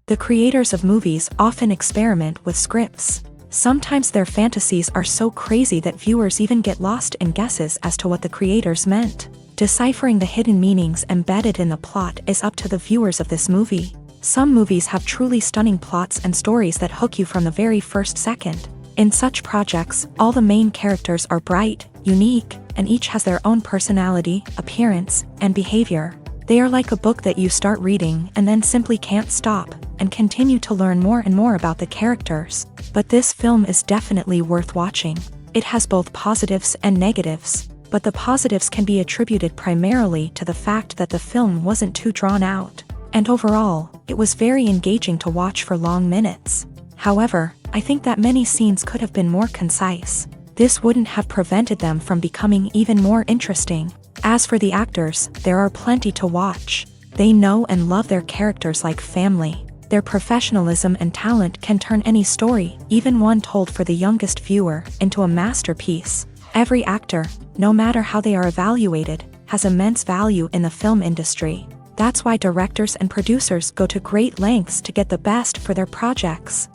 The creators of movies often experiment with scripts. Sometimes their fantasies are so crazy that viewers even get lost in guesses as to what the creators meant. Deciphering the hidden meanings embedded in the plot is up to the viewers of this movie. Some movies have truly stunning plots and stories that hook you from the very first second. In such projects, all the main characters are bright, unique, and each has their own personality, appearance, and behavior. They are like a book that you start reading and then simply can't stop, and continue to learn more and more about the characters. But this film is definitely worth watching. It has both positives and negatives, but the positives can be attributed primarily to the fact that the film wasn't too drawn out, and overall, it was very engaging to watch for long minutes. However, I think that many scenes could have been more concise. This wouldn't have prevented them from becoming even more interesting. As for the actors, there are plenty to watch. They know and love their characters like family. Their professionalism and talent can turn any story, even one told for the youngest viewer, into a masterpiece. Every actor, no matter how they are evaluated, has immense value in the film industry. That's why directors and producers go to great lengths to get the best for their projects.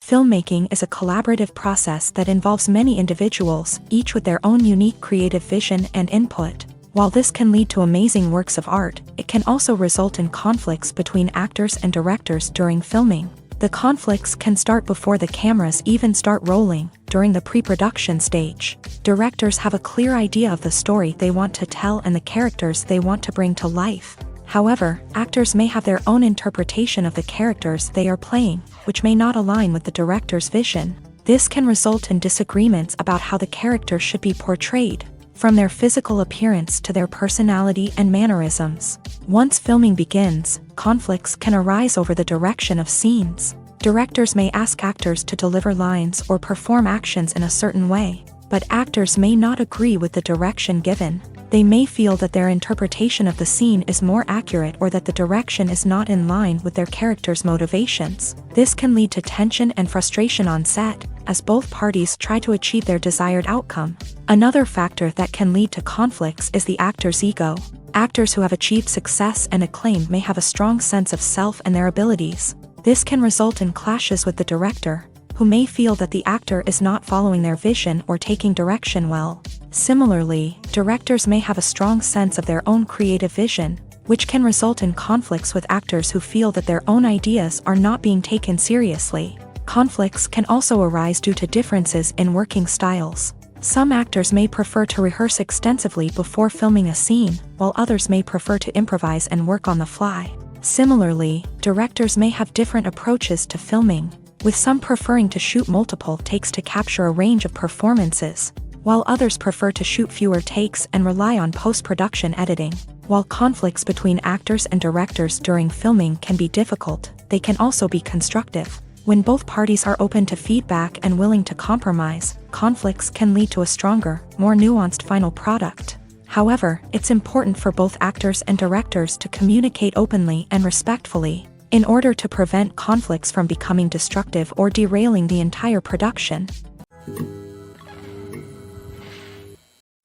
Filmmaking is a collaborative process that involves many individuals, each with their own unique creative vision and input. While this can lead to amazing works of art, it can also result in conflicts between actors and directors during filming. The conflicts can start before the cameras even start rolling, during the pre-production stage. Directors have a clear idea of the story they want to tell and the characters they want to bring to life. However, actors may have their own interpretation of the characters they are playing, which may not align with the director's vision. This can result in disagreements about how the character should be portrayed, from their physical appearance to their personality and mannerisms. Once filming begins, conflicts can arise over the direction of scenes. Directors may ask actors to deliver lines or perform actions in a certain way, but actors may not agree with the direction given. They may feel that their interpretation of the scene is more accurate or that the direction is not in line with their character's motivations. This can lead to tension and frustration on set, as both parties try to achieve their desired outcome. Another factor that can lead to conflicts is the actor's ego. Actors who have achieved success and acclaim may have a strong sense of self and their abilities. This can result in clashes with the director, who may feel that the actor is not following their vision or taking direction well. Similarly, directors may have a strong sense of their own creative vision, which can result in conflicts with actors who feel that their own ideas are not being taken seriously. Conflicts can also arise due to differences in working styles. Some actors may prefer to rehearse extensively before filming a scene, while others may prefer to improvise and work on the fly. Similarly, directors may have different approaches to filming, with some preferring to shoot multiple takes to capture a range of performances, while others prefer to shoot fewer takes and rely on post-production editing. While conflicts between actors and directors during filming can be difficult, they can also be constructive. When both parties are open to feedback and willing to compromise, conflicts can lead to a stronger, more nuanced final product. However, it's important for both actors and directors to communicate openly and respectfully, in order to prevent conflicts from becoming destructive or derailing the entire production.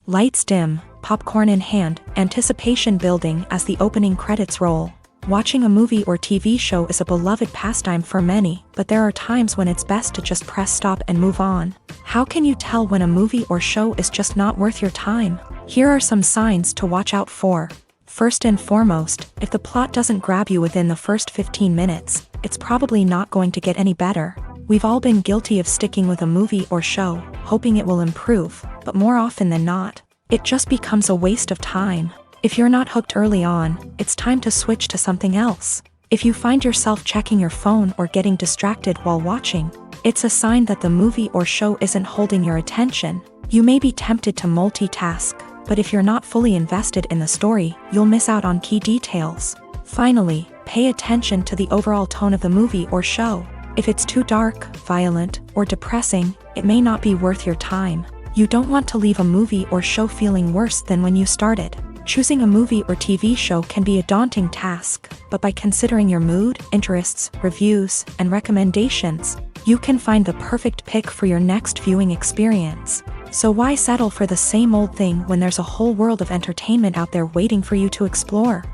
Lights dim, popcorn in hand, anticipation building as the opening credits roll. Watching a movie or TV show is a beloved pastime for many, but there are times when it's best to just press stop and move on. How can you tell when a movie or show is just not worth your time? Here are some signs to watch out for. First and foremost, if the plot doesn't grab you within the first 15 minutes, it's probably not going to get any better. We've all been guilty of sticking with a movie or show, hoping it will improve, but more often than not, it just becomes a waste of time. If you're not hooked early on, it's time to switch to something else. If you find yourself checking your phone or getting distracted while watching, it's a sign that the movie or show isn't holding your attention. You may be tempted to multitask, but if you're not fully invested in the story, you'll miss out on key details. Finally, pay attention to the overall tone of the movie or show. If it's too dark, violent, or depressing, it may not be worth your time. You don't want to leave a movie or show feeling worse than when you started. Choosing a movie or TV show can be a daunting task, but by considering your mood, interests, reviews, and recommendations, you can find the perfect pick for your next viewing experience. So why settle for the same old thing when there's a whole world of entertainment out there waiting for you to explore?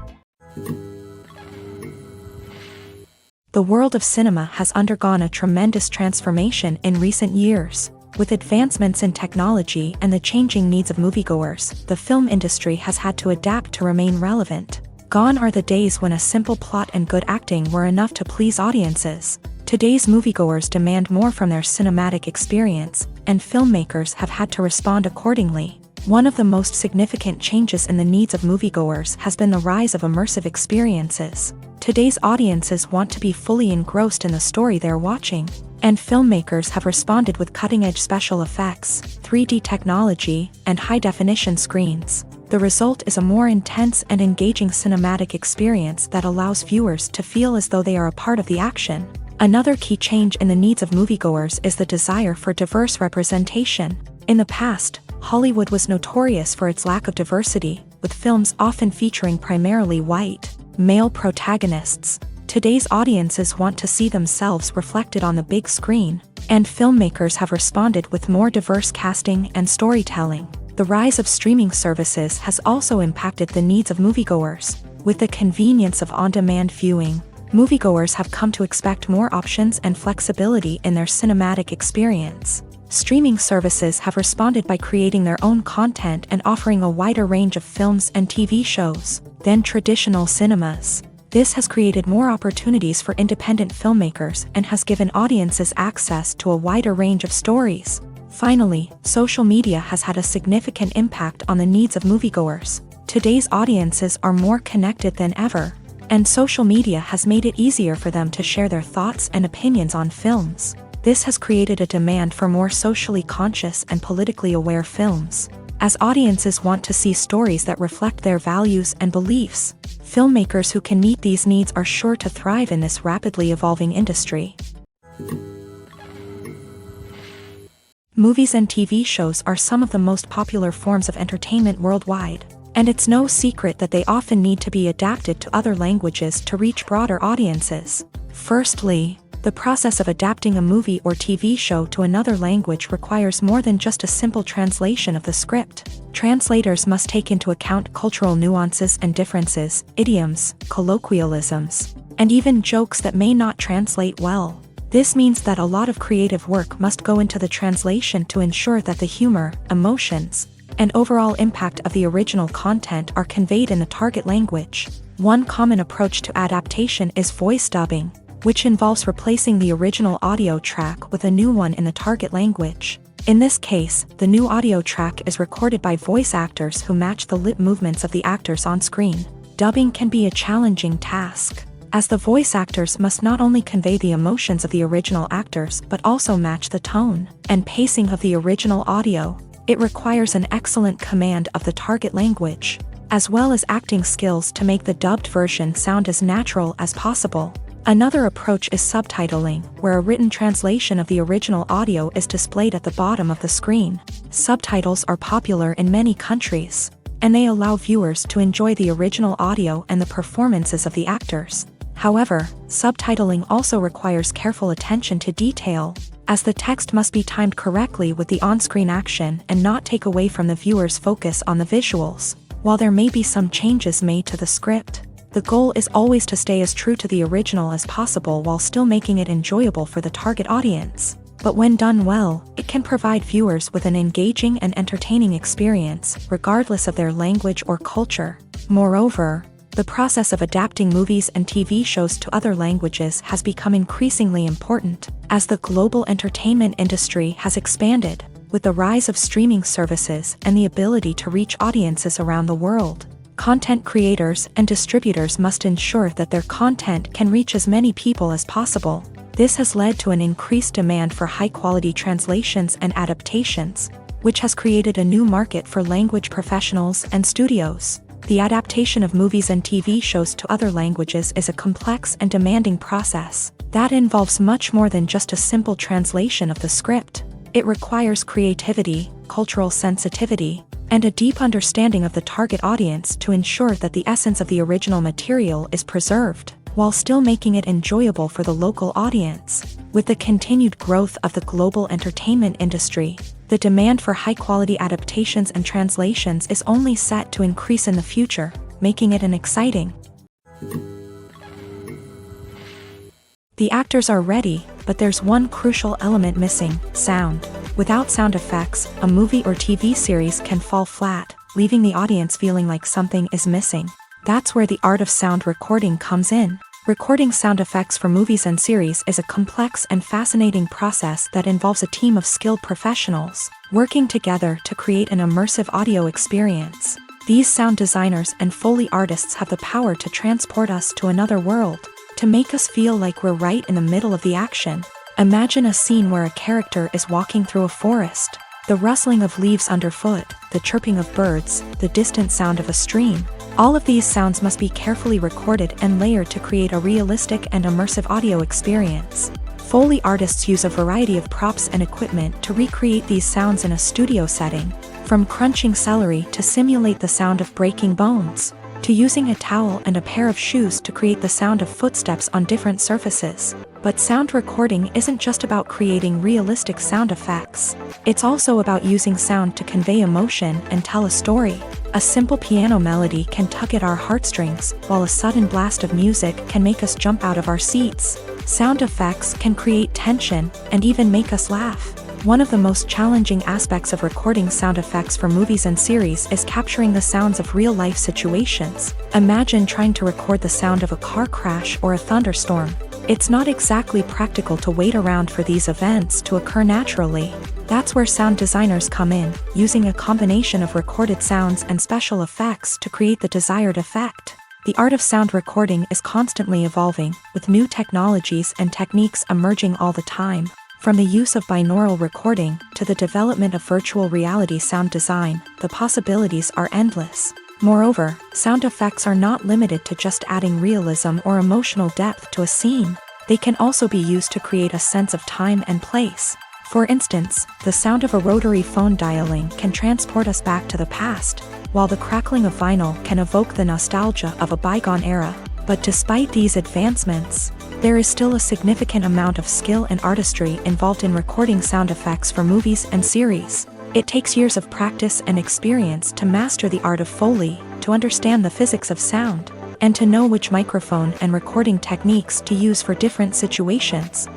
The world of cinema has undergone a tremendous transformation in recent years. With advancements in technology and the changing needs of moviegoers, the film industry has had to adapt to remain relevant. Gone are the days when a simple plot and good acting were enough to please audiences. Today's moviegoers demand more from their cinematic experience, and filmmakers have had to respond accordingly. One of the most significant changes in the needs of moviegoers has been the rise of immersive experiences. Today's audiences want to be fully engrossed in the story they're watching, and filmmakers have responded with cutting-edge special effects, 3D technology, and high-definition screens. The result is a more intense and engaging cinematic experience that allows viewers to feel as though they are a part of the action. Another key change in the needs of moviegoers is the desire for diverse representation. In the past, Hollywood was notorious for its lack of diversity, with films often featuring primarily white, male protagonists. Today's audiences want to see themselves reflected on the big screen, and filmmakers have responded with more diverse casting and storytelling. The rise of streaming services has also impacted the needs of moviegoers. With the convenience of on-demand viewing, moviegoers have come to expect more options and flexibility in their cinematic experience. Streaming services have responded by creating their own content and offering a wider range of films and TV shows than traditional cinemas. This has created more opportunities for independent filmmakers and has given audiences access to a wider range of stories. Finally, social media has had a significant impact on the needs of moviegoers. Today's audiences are more connected than ever, and social media has made it easier for them to share their thoughts and opinions on films. This has created a demand for more socially conscious and politically aware films. As audiences want to see stories that reflect their values and beliefs, filmmakers who can meet these needs are sure to thrive in this rapidly evolving industry. Movies and TV shows are some of the most popular forms of entertainment worldwide, and it's no secret that they often need to be adapted to other languages to reach broader audiences. Firstly, the process of adapting a movie or TV show to another language requires more than just a simple translation of the script. Translators must take into account cultural nuances and differences, idioms, colloquialisms, and even jokes that may not translate well. This means that a lot of creative work must go into the translation to ensure that the humor, emotions, and overall impact of the original content are conveyed in the target language. One common approach to adaptation is voice dubbing, which involves replacing the original audio track with a new one in the target language. In this case, the new audio track is recorded by voice actors who match the lip movements of the actors on screen. Dubbing can be a challenging task, as the voice actors must not only convey the emotions of the original actors but also match the tone and pacing of the original audio. It requires an excellent command of the target language, as well as acting skills to make the dubbed version sound as natural as possible. Another approach is subtitling, where a written translation of the original audio is displayed at the bottom of the screen. Subtitles are popular in many countries, and they allow viewers to enjoy the original audio and the performances of the actors. However, subtitling also requires careful attention to detail, as the text must be timed correctly with the on-screen action and not take away from the viewer's focus on the visuals. While there may be some changes made to the script, the goal is always to stay as true to the original as possible while still making it enjoyable for the target audience. But when done well, it can provide viewers with an engaging and entertaining experience, regardless of their language or culture. Moreover, the process of adapting movies and TV shows to other languages has become increasingly important, as the global entertainment industry has expanded, with the rise of streaming services and the ability to reach audiences around the world. Content creators and distributors must ensure that their content can reach as many people as possible. This has led to an increased demand for high-quality translations and adaptations, which has created a new market for language professionals and studios. The adaptation of movies and TV shows to other languages is a complex and demanding process that involves much more than just a simple translation of the script. It requires creativity, cultural sensitivity, and a deep understanding of the target audience to ensure that the essence of the original material is preserved, while still making it enjoyable for the local audience. With the continued growth of the global entertainment industry, the demand for high-quality adaptations and translations is only set to increase in the future, making it an exciting The actors are ready, but there's one crucial element missing: sound. Without sound effects, a movie or TV series can fall flat, leaving the audience feeling like something is missing. That's where the art of sound recording comes in. Recording sound effects for movies and series is a complex and fascinating process that involves a team of skilled professionals working together to create an immersive audio experience. These sound designers and Foley artists have the power to transport us to another world, to make us feel like we're right in the middle of the action. Imagine a scene where a character is walking through a forest. The rustling of leaves underfoot, the chirping of birds, the distant sound of a stream. All of these sounds must be carefully recorded and layered to create a realistic and immersive audio experience. Foley artists use a variety of props and equipment to recreate these sounds in a studio setting, from crunching celery to simulate the sound of breaking bones, to using a towel and a pair of shoes to create the sound of footsteps on different surfaces. But sound recording isn't just about creating realistic sound effects. It's also about using sound to convey emotion and tell a story. A simple piano melody can tug at our heartstrings, while a sudden blast of music can make us jump out of our seats. Sound effects can create tension and even make us laugh. One of the most challenging aspects of recording sound effects for movies and series is capturing the sounds of real-life situations. Imagine trying to record the sound of a car crash or a thunderstorm. It's not exactly practical to wait around for these events to occur naturally. That's where sound designers come in, using a combination of recorded sounds and special effects to create the desired effect. The art of sound recording is constantly evolving, with new technologies and techniques emerging all the time. From the use of binaural recording to the development of virtual reality sound design, the possibilities are endless. Moreover, sound effects are not limited to just adding realism or emotional depth to a scene. They can also be used to create a sense of time and place. For instance, the sound of a rotary phone dialing can transport us back to the past, while the crackling of vinyl can evoke the nostalgia of a bygone era. But despite these advancements, there is still a significant amount of skill and artistry involved in recording sound effects for movies and series. It takes years of practice and experience to master the art of Foley, to understand the physics of sound, and to know which microphone and recording techniques to use for different situations.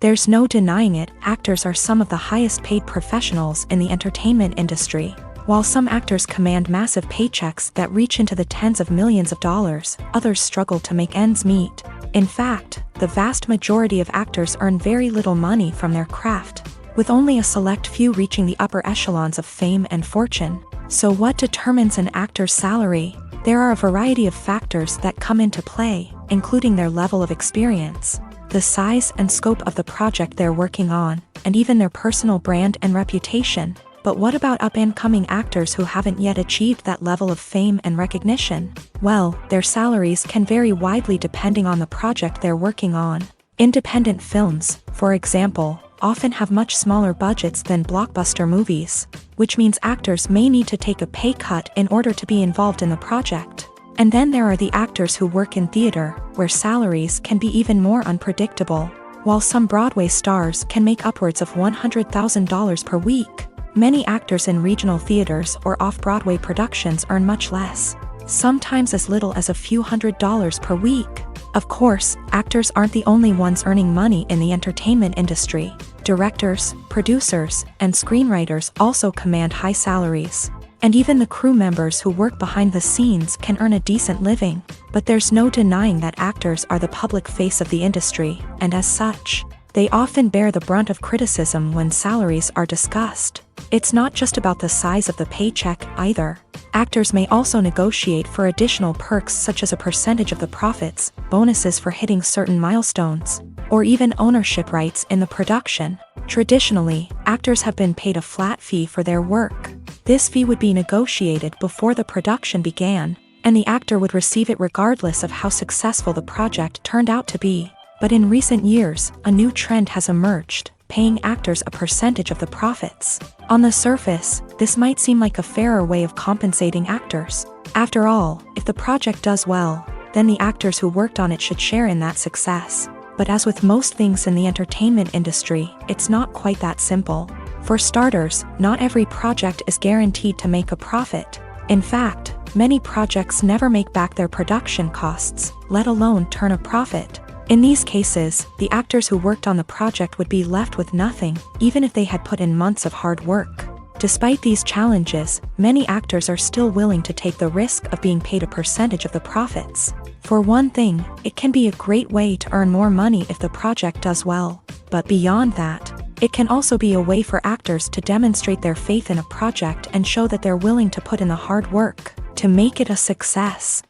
There's no denying it, actors are some of the highest paid professionals in the entertainment industry. While some actors command massive paychecks that reach into the tens of millions of dollars, others struggle to make ends meet. In fact, the vast majority of actors earn very little money from their craft, with only a select few reaching the upper echelons of fame and fortune. So what determines an actor's salary? There are a variety of factors that come into play, including their level of experience, the size and scope of the project they're working on, and even their personal brand and reputation. But what about up-and-coming actors who haven't yet achieved that level of fame and recognition? Well, their salaries can vary widely depending on the project they're working on. Independent films, for example, often have much smaller budgets than blockbuster movies, which means actors may need to take a pay cut in order to be involved in the project. And then there are the actors who work in theater, where salaries can be even more unpredictable. While some Broadway stars can make upwards of $100,000 per week, many actors in regional theaters or off-Broadway productions earn much less, sometimes as little as a few $100s per week. Of course, actors aren't the only ones earning money in the entertainment industry. Directors, producers, and screenwriters also command high salaries. And even the crew members who work behind the scenes can earn a decent living. But there's no denying that actors are the public face of the industry, and as such, they often bear the brunt of criticism when salaries are discussed. It's not just about the size of the paycheck, either. Actors may also negotiate for additional perks such as a percentage of the profits, bonuses for hitting certain milestones, or even ownership rights in the production. Traditionally, actors have been paid a flat fee for their work. This fee would be negotiated before the production began, and the actor would receive it regardless of how successful the project turned out to be. But in recent years, a new trend has emerged, paying actors a percentage of the profits. On the surface, this might seem like a fairer way of compensating actors. After all, if the project does well, then the actors who worked on it should share in that success. But as with most things in the entertainment industry, it's not quite that simple. For starters, not every project is guaranteed to make a profit. In fact, many projects never make back their production costs, let alone turn a profit. In these cases, the actors who worked on the project would be left with nothing, even if they had put in months of hard work. Despite these challenges, many actors are still willing to take the risk of being paid a percentage of the profits. For one thing, it can be a great way to earn more money if the project does well. But beyond that, it can also be a way for actors to demonstrate their faith in a project and show that they're willing to put in the hard work to make it a success.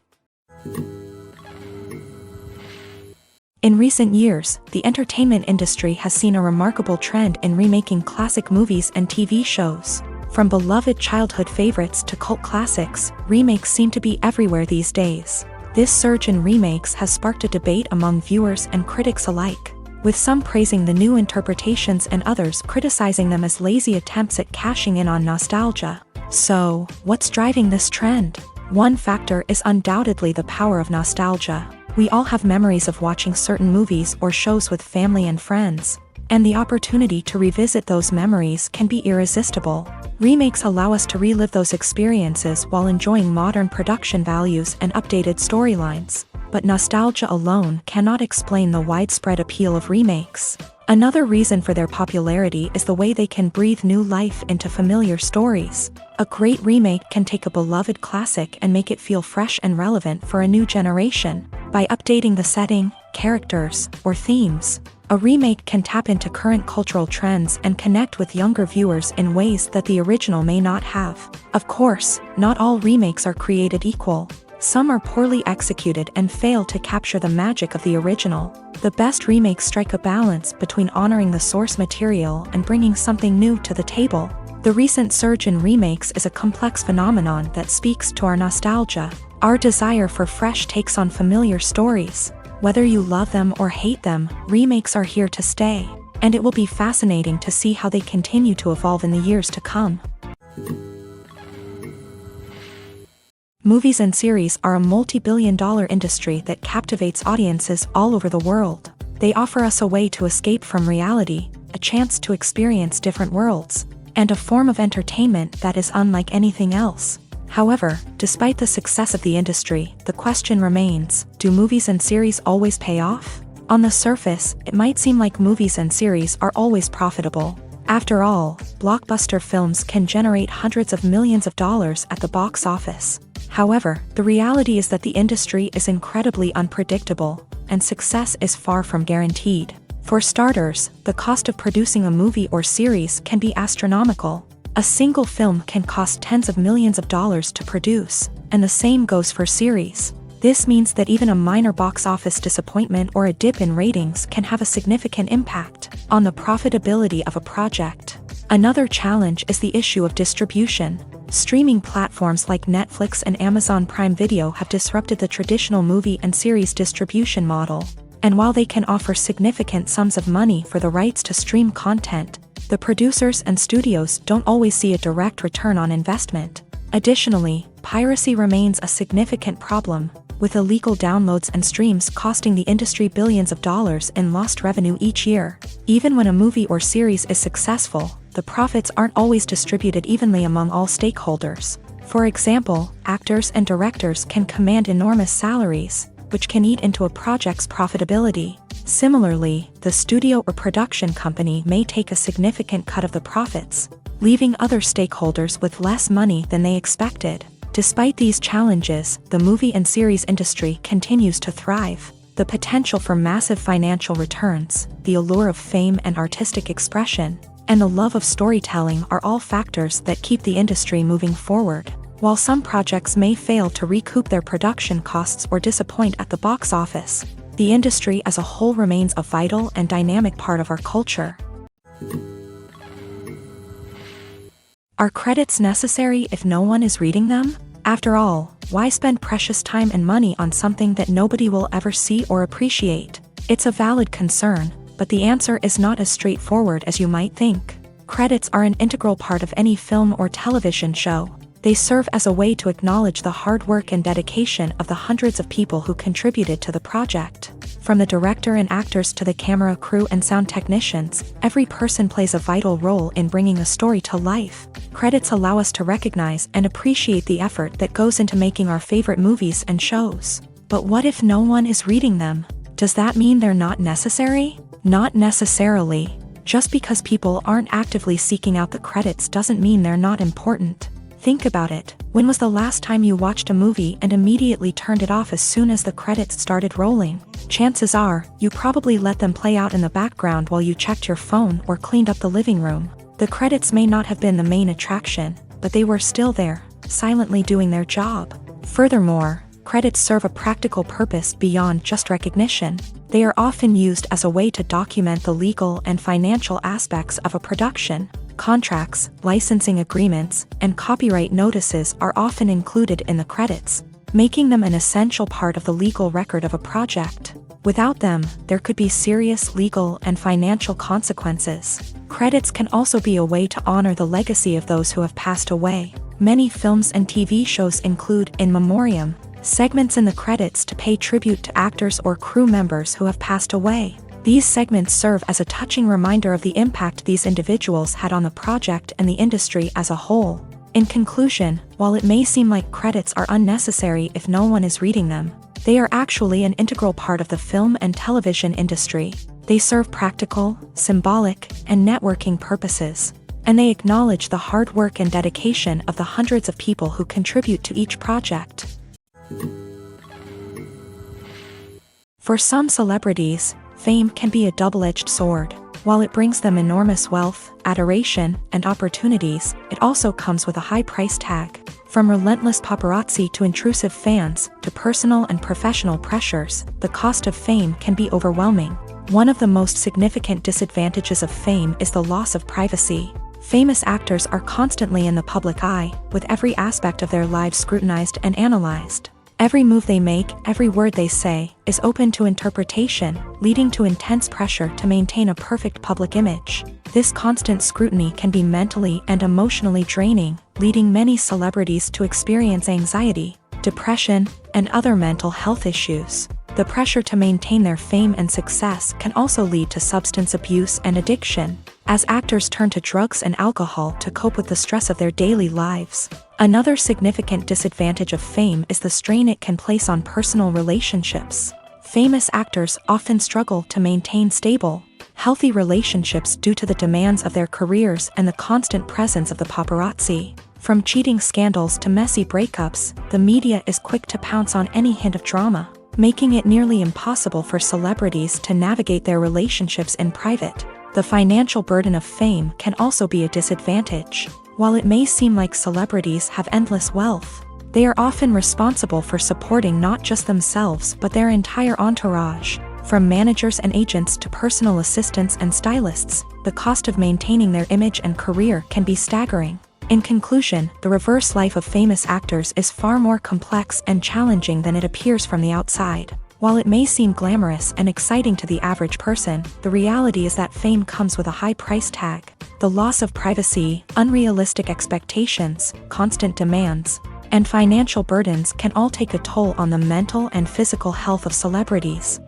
In recent years, the entertainment industry has seen a remarkable trend in remaking classic movies and TV shows. From beloved childhood favorites to cult classics, remakes seem to be everywhere these days. This surge in remakes has sparked a debate among viewers and critics alike, with some praising the new interpretations and others criticizing them as lazy attempts at cashing in on nostalgia. So, what's driving this trend? One factor is undoubtedly the power of nostalgia. We all have memories of watching certain movies or shows with family and friends, and the opportunity to revisit those memories can be irresistible. Remakes allow us to relive those experiences while enjoying modern production values and updated storylines. But nostalgia alone cannot explain the widespread appeal of remakes. Another reason for their popularity is the way they can breathe new life into familiar stories. A great remake can take a beloved classic and make it feel fresh and relevant for a new generation. By updating the setting, characters, or themes, a remake can tap into current cultural trends and connect with younger viewers in ways that the original may not have. Of course, not all remakes are created equal. Some are poorly executed and fail to capture the magic of the original. The best remakes strike a balance between honoring the source material and bringing something new to the table. The recent surge in remakes is a complex phenomenon that speaks to our nostalgia, our desire for fresh takes on familiar stories. Whether you love them or hate them, remakes are here to stay, and it will be fascinating to see how they continue to evolve in the years to come. Movies and series are a multi-billion-dollar industry that captivates audiences all over the world. They offer us a way to escape from reality, a chance to experience different worlds, and a form of entertainment that is unlike anything else. However, despite the success of the industry, the question remains, do movies and series always pay off? On the surface, it might seem like movies and series are always profitable. After all, blockbuster films can generate hundreds of millions of dollars at the box office. However, the reality is that the industry is incredibly unpredictable, and success is far from guaranteed. For starters, the cost of producing a movie or series can be astronomical. A single film can cost tens of millions of dollars to produce, and the same goes for series. This means that even a minor box office disappointment or a dip in ratings can have a significant impact on the profitability of a project. Another challenge is the issue of distribution. Streaming platforms like Netflix and Amazon Prime Video have disrupted the traditional movie and series distribution model. And while they can offer significant sums of money for the rights to stream content, the producers and studios don't always see a direct return on investment. Additionally, piracy remains a significant problem, with illegal downloads and streams costing the industry billions of dollars in lost revenue each year. Even when a movie or series is successful, the profits aren't always distributed evenly among all stakeholders. For example, actors and directors can command enormous salaries, which can eat into a project's profitability. Similarly, the studio or production company may take a significant cut of the profits, leaving other stakeholders with less money than they expected. Despite these challenges, the movie and series industry continues to thrive. The potential for massive financial returns, the allure of fame and artistic expression, and the love of storytelling are all factors that keep the industry moving forward. While some projects may fail to recoup their production costs or disappoint at the box office, the industry as a whole remains a vital and dynamic part of our culture. Are credits necessary if no one is reading them? After all, why spend precious time and money on something that nobody will ever see or appreciate? It's a valid concern, but the answer is not as straightforward as you might think. Credits are an integral part of any film or television show. They serve as a way to acknowledge the hard work and dedication of the hundreds of people who contributed to the project. From the director and actors to the camera crew and sound technicians, every person plays a vital role in bringing a story to life. Credits allow us to recognize and appreciate the effort that goes into making our favorite movies and shows. But what if no one is reading them? Does that mean they're not necessary? Not necessarily. Just because people aren't actively seeking out the credits doesn't mean they're not important. Think about it. When was the last time you watched a movie and immediately turned it off as soon as the credits started rolling? Chances are, you probably let them play out in the background while you checked your phone or cleaned up the living room. The credits may not have been the main attraction, but they were still there, silently doing their job. Furthermore, credits serve a practical purpose beyond just recognition. They are often used as a way to document the legal and financial aspects of a production. Contracts, licensing agreements, and copyright notices are often included in the credits, making them an essential part of the legal record of a project. Without them, there could be serious legal and financial consequences. Credits can also be a way to honor the legacy of those who have passed away. Many films and TV shows include in memoriam segments in the credits to pay tribute to actors or crew members who have passed away. These segments serve as a touching reminder of the impact these individuals had on the project and the industry as a whole. In conclusion, while it may seem like credits are unnecessary if no one is reading them, they are actually an integral part of the film and television industry. They serve practical, symbolic, and networking purposes, and they acknowledge the hard work and dedication of the hundreds of people who contribute to each project. For some celebrities, fame can be a double-edged sword. While it brings them enormous wealth, adoration, and opportunities, it also comes with a high price tag. From relentless paparazzi to intrusive fans, to personal and professional pressures, the cost of fame can be overwhelming. One of the most significant disadvantages of fame is the loss of privacy. Famous actors are constantly in the public eye, with every aspect of their lives scrutinized and analyzed. Every move they make, every word they say, is open to interpretation, leading to intense pressure to maintain a perfect public image. This constant scrutiny can be mentally and emotionally draining, leading many celebrities to experience anxiety, depression, and other mental health issues. The pressure to maintain their fame and success can also lead to substance abuse and addiction, as actors turn to drugs and alcohol to cope with the stress of their daily lives. Another significant disadvantage of fame is the strain it can place on personal relationships. Famous actors often struggle to maintain stable, healthy relationships due to the demands of their careers and the constant presence of the paparazzi. From cheating scandals to messy breakups, the media is quick to pounce on any hint of drama, making it nearly impossible for celebrities to navigate their relationships in private. The financial burden of fame can also be a disadvantage. While it may seem like celebrities have endless wealth, they are often responsible for supporting not just themselves but their entire entourage. From managers and agents to personal assistants and stylists, the cost of maintaining their image and career can be staggering. In conclusion, the reverse life of famous actors is far more complex and challenging than it appears from the outside. While it may seem glamorous and exciting to the average person, the reality is that fame comes with a high price tag. The loss of privacy, unrealistic expectations, constant demands, and financial burdens can all take a toll on the mental and physical health of celebrities.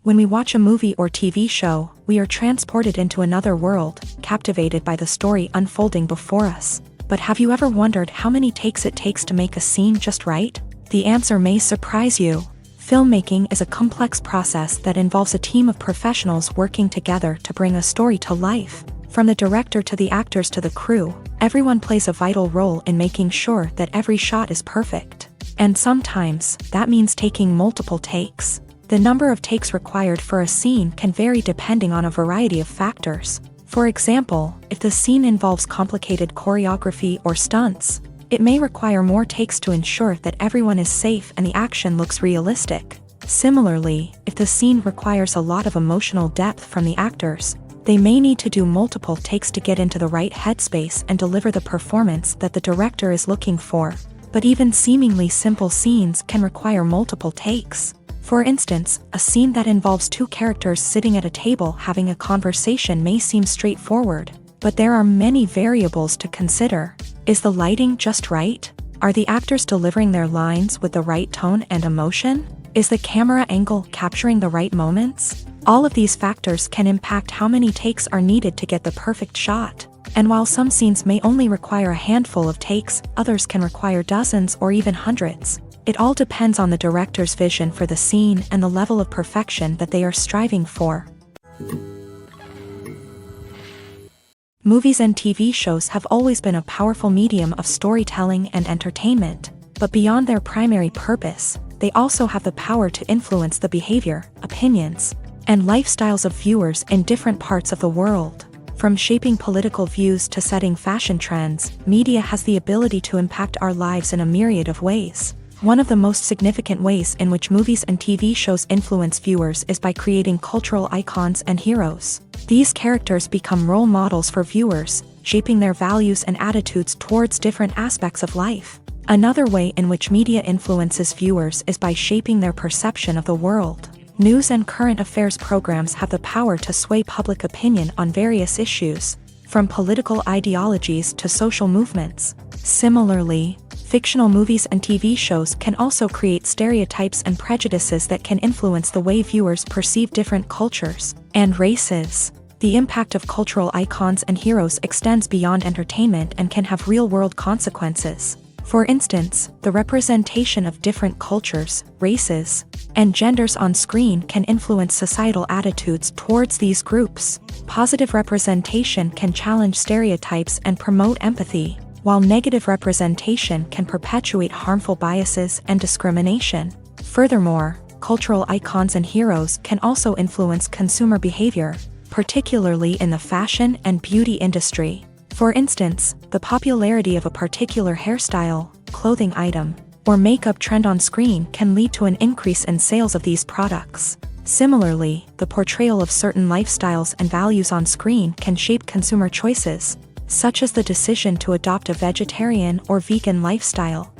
When we watch a movie or TV show, we are transported into another world, captivated by the story unfolding before us. But have you ever wondered how many takes it takes to make a scene just right? The answer may surprise you. Filmmaking is a complex process that involves a team of professionals working together to bring a story to life. From the director to the actors to the crew, everyone plays a vital role in making sure that every shot is perfect. And sometimes, that means taking multiple takes. The number of takes required for a scene can vary depending on a variety of factors. For example, if the scene involves complicated choreography or stunts, it may require more takes to ensure that everyone is safe and the action looks realistic. Similarly, if the scene requires a lot of emotional depth from the actors, they may need to do multiple takes to get into the right headspace and deliver the performance that the director is looking for. But even seemingly simple scenes can require multiple takes. For instance, a scene that involves two characters sitting at a table having a conversation may seem straightforward, but there are many variables to consider. Is the lighting just right? Are the actors delivering their lines with the right tone and emotion? Is the camera angle capturing the right moments? All of these factors can impact how many takes are needed to get the perfect shot. And while some scenes may only require a handful of takes, others can require dozens or even hundreds. It all depends on the director's vision for the scene and the level of perfection that they are striving for. Movies and TV shows have always been a powerful medium of storytelling and entertainment, but beyond their primary purpose, they also have the power to influence the behavior, opinions, and lifestyles of viewers in different parts of the world. From shaping political views to setting fashion trends, media has the ability to impact our lives in a myriad of ways. One of the most significant ways in which movies and TV shows influence viewers is by creating cultural icons and heroes. These characters become role models for viewers, shaping their values and attitudes towards different aspects of life. Another way in which media influences viewers is by shaping their perception of the world. News and current affairs programs have the power to sway public opinion on various issues, from political ideologies to social movements. Similarly, fictional movies and TV shows can also create stereotypes and prejudices that can influence the way viewers perceive different cultures and races. The impact of cultural icons and heroes extends beyond entertainment and can have real-world consequences. For instance, the representation of different cultures, races, and genders on screen can influence societal attitudes towards these groups. Positive representation can challenge stereotypes and promote empathy, while negative representation can perpetuate harmful biases and discrimination. Furthermore, cultural icons and heroes can also influence consumer behavior, particularly in the fashion and beauty industry. For instance, the popularity of a particular hairstyle, clothing item, or makeup trend on screen can lead to an increase in sales of these products. Similarly, the portrayal of certain lifestyles and values on screen can shape consumer choices, such as the decision to adopt a vegetarian or vegan lifestyle.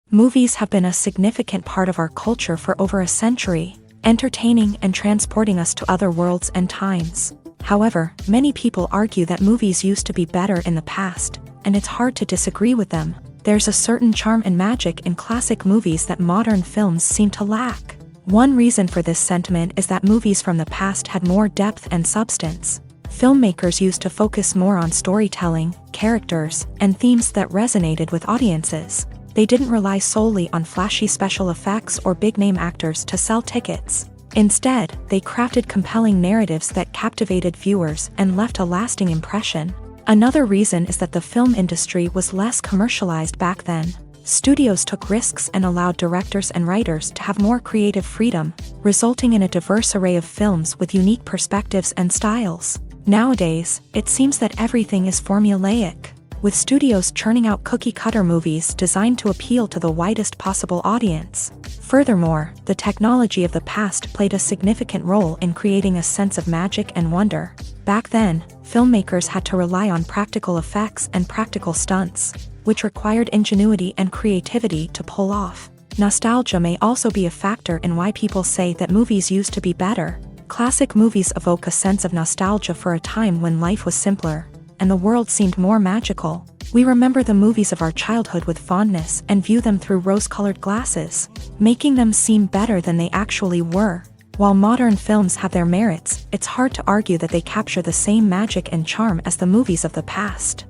Movies have been a significant part of our culture for over a century, entertaining and transporting us to other worlds and times. However, many people argue that movies used to be better in the past, and it's hard to disagree with them. There's a certain charm and magic in classic movies that modern films seem to lack. One reason for this sentiment is that movies from the past had more depth and substance. Filmmakers used to focus more on storytelling, characters, and themes that resonated with audiences. They didn't rely solely on flashy special effects or big-name actors to sell tickets. Instead, they crafted compelling narratives that captivated viewers and left a lasting impression. Another reason is that the film industry was less commercialized back then. Studios took risks and allowed directors and writers to have more creative freedom, resulting in a diverse array of films with unique perspectives and styles. Nowadays, it seems that everything is formulaic, with studios churning out cookie-cutter movies designed to appeal to the widest possible audience. Furthermore, the technology of the past played a significant role in creating a sense of magic and wonder. Back then, filmmakers had to rely on practical effects and practical stunts, which required ingenuity and creativity to pull off. Nostalgia may also be a factor in why people say that movies used to be better. Classic movies evoke a sense of nostalgia for a time when life was simpler, and the world seemed more magical. We remember the movies of our childhood with fondness and view them through rose-colored glasses, making them seem better than they actually were. While modern films have their merits, it's hard to argue that they capture the same magic and charm as the movies of the past.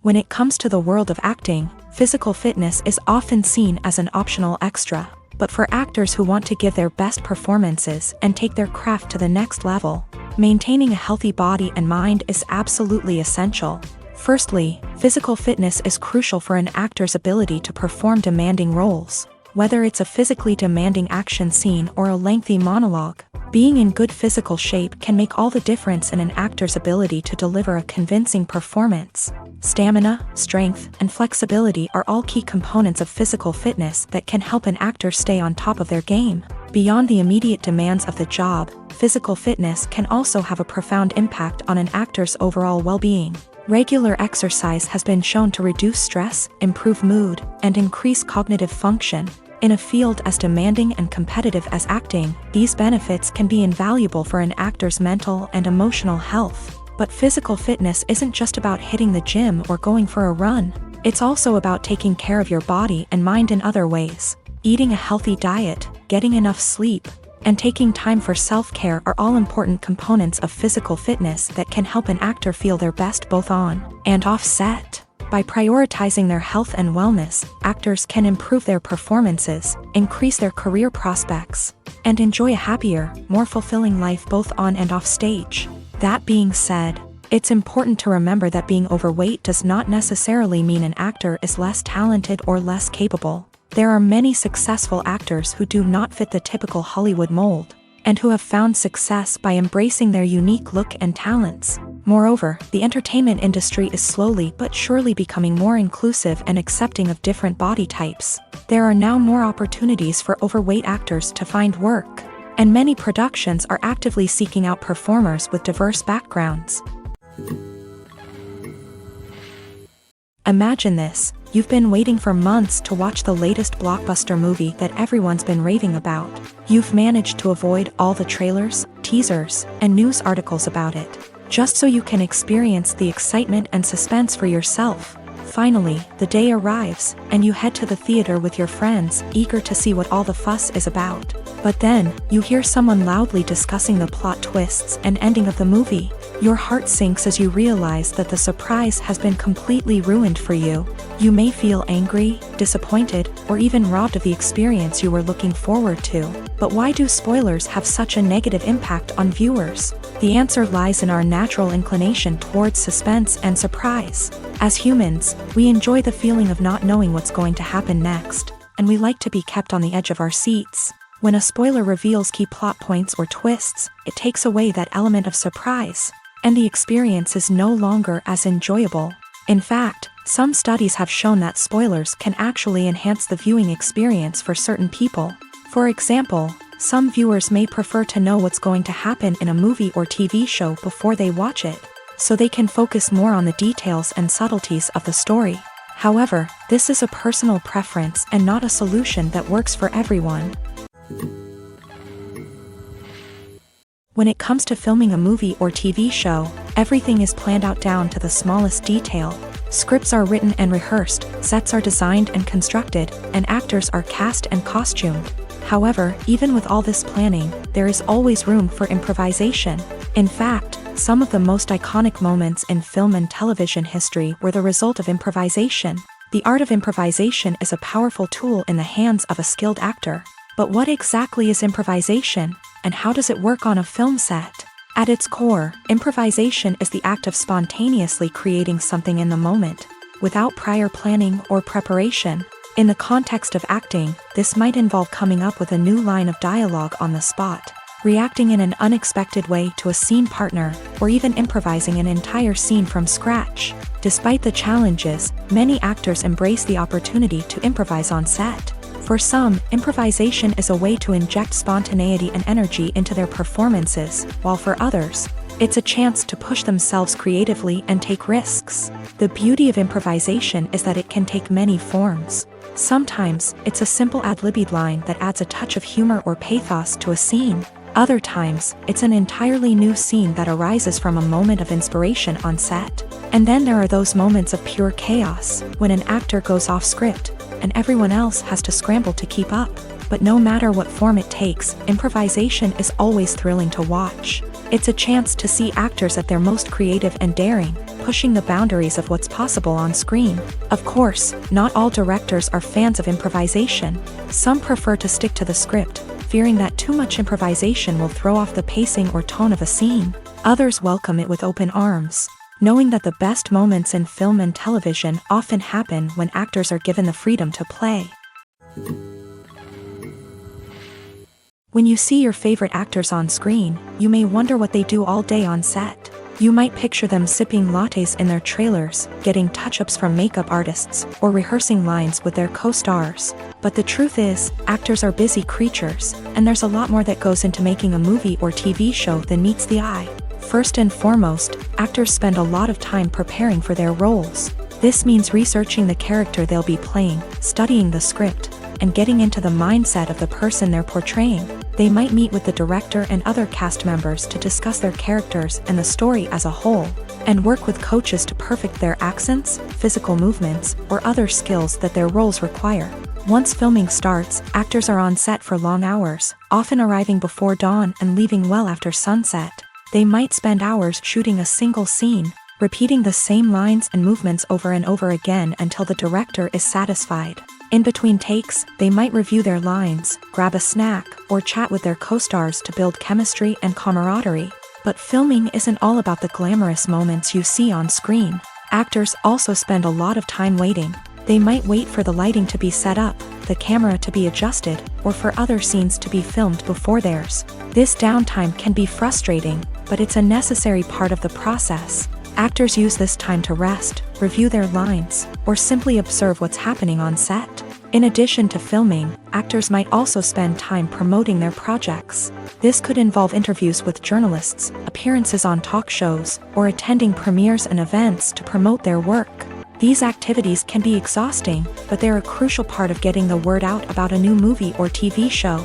When it comes to the world of acting, physical fitness is often seen as an optional extra. But for actors who want to give their best performances and take their craft to the next level, maintaining a healthy body and mind is absolutely essential. Firstly, physical fitness is crucial for an actor's ability to perform demanding roles. Whether it's a physically demanding action scene or a lengthy monologue, being in good physical shape can make all the difference in an actor's ability to deliver a convincing performance. Stamina, strength, and flexibility are all key components of physical fitness that can help an actor stay on top of their game. Beyond the immediate demands of the job, physical fitness can also have a profound impact on an actor's overall well-being. Regular exercise has been shown to reduce stress, improve mood, and increase cognitive function. In a field as demanding and competitive as acting, these benefits can be invaluable for an actor's mental and emotional health. But physical fitness isn't just about hitting the gym or going for a run. It's also about taking care of your body and mind in other ways. Eating a healthy diet, getting enough sleep, and taking time for self-care are all important components of physical fitness that can help an actor feel their best both on and off set. By prioritizing their health and wellness, actors can improve their performances, increase their career prospects, and enjoy a happier, more fulfilling life both on and off stage. That being said, it's important to remember that being overweight does not necessarily mean an actor is less talented or less capable. There are many successful actors who do not fit the typical Hollywood mold, and who have found success by embracing their unique look and talents. Moreover, the entertainment industry is slowly but surely becoming more inclusive and accepting of different body types. There are now more opportunities for overweight actors to find work, and many productions are actively seeking out performers with diverse backgrounds. Imagine this. You've been waiting for months to watch the latest blockbuster movie that everyone's been raving about. You've managed to avoid all the trailers, teasers, and news articles about it, just so you can experience the excitement and suspense for yourself. Finally, the day arrives, and you head to the theater with your friends, eager to see what all the fuss is about. But then, you hear someone loudly discussing the plot twists and ending of the movie. Your heart sinks as you realize that the surprise has been completely ruined for you. You may feel angry, disappointed, or even robbed of the experience you were looking forward to. But why do spoilers have such a negative impact on viewers? The answer lies in our natural inclination towards suspense and surprise. As humans, we enjoy the feeling of not knowing what's going to happen next, and we like to be kept on the edge of our seats. When a spoiler reveals key plot points or twists, it takes away that element of surprise, and the experience is no longer as enjoyable. In fact, some studies have shown that spoilers can actually enhance the viewing experience for certain people. For example, some viewers may prefer to know what's going to happen in a movie or TV show before they watch it, so they can focus more on the details and subtleties of the story. However, this is a personal preference and not a solution that works for everyone. When it comes to filming a movie or TV show, everything is planned out down to the smallest detail. Scripts are written and rehearsed, sets are designed and constructed, and actors are cast and costumed. However, even with all this planning, there is always room for improvisation. In fact, some of the most iconic moments in film and television history were the result of improvisation. The art of improvisation is a powerful tool in the hands of a skilled actor. But what exactly is improvisation, and how does it work on a film set? At its core, improvisation is the act of spontaneously creating something in the moment, without prior planning or preparation. In the context of acting, this might involve coming up with a new line of dialogue on the spot, reacting in an unexpected way to a scene partner, or even improvising an entire scene from scratch. Despite the challenges, many actors embrace the opportunity to improvise on set. For some, improvisation is a way to inject spontaneity and energy into their performances, while for others, it's a chance to push themselves creatively and take risks. The beauty of improvisation is that it can take many forms. Sometimes, it's a simple ad-libbed line that adds a touch of humor or pathos to a scene. Other times, it's an entirely new scene that arises from a moment of inspiration on set. And then there are those moments of pure chaos, when an actor goes off script, and everyone else has to scramble to keep up. But no matter what form it takes, improvisation is always thrilling to watch. It's a chance to see actors at their most creative and daring, pushing the boundaries of what's possible on screen. Of course, not all directors are fans of improvisation. Some prefer to stick to the script, fearing that too much improvisation will throw off the pacing or tone of a scene. Others welcome it with open arms, knowing that the best moments in film and television often happen when actors are given the freedom to play. When you see your favorite actors on screen, you may wonder what they do all day on set. You might picture them sipping lattes in their trailers, getting touch-ups from makeup artists, or rehearsing lines with their co-stars. But the truth is, actors are busy creatures, and there's a lot more that goes into making a movie or TV show than meets the eye. First and foremost, actors spend a lot of time preparing for their roles. This means researching the character they'll be playing, studying the script, and getting into the mindset of the person they're portraying. They might meet with the director and other cast members to discuss their characters and the story as a whole, and work with coaches to perfect their accents, physical movements, or other skills that their roles require. Once filming starts, actors are on set for long hours, often arriving before dawn and leaving well after sunset. They might spend hours shooting a single scene, repeating the same lines and movements over and over again until the director is satisfied. In between takes, they might review their lines, grab a snack, or chat with their co-stars to build chemistry and camaraderie. But filming isn't all about the glamorous moments you see on screen. Actors also spend a lot of time waiting. They might wait for the lighting to be set up, the camera to be adjusted, or for other scenes to be filmed before theirs. This downtime can be frustrating, but it's a necessary part of the process. Actors use this time to rest, review their lines, or simply observe what's happening on set. In addition to filming, actors might also spend time promoting their projects. This could involve interviews with journalists, appearances on talk shows, or attending premieres and events to promote their work. These activities can be exhausting, but they're a crucial part of getting the word out about a new movie or TV show.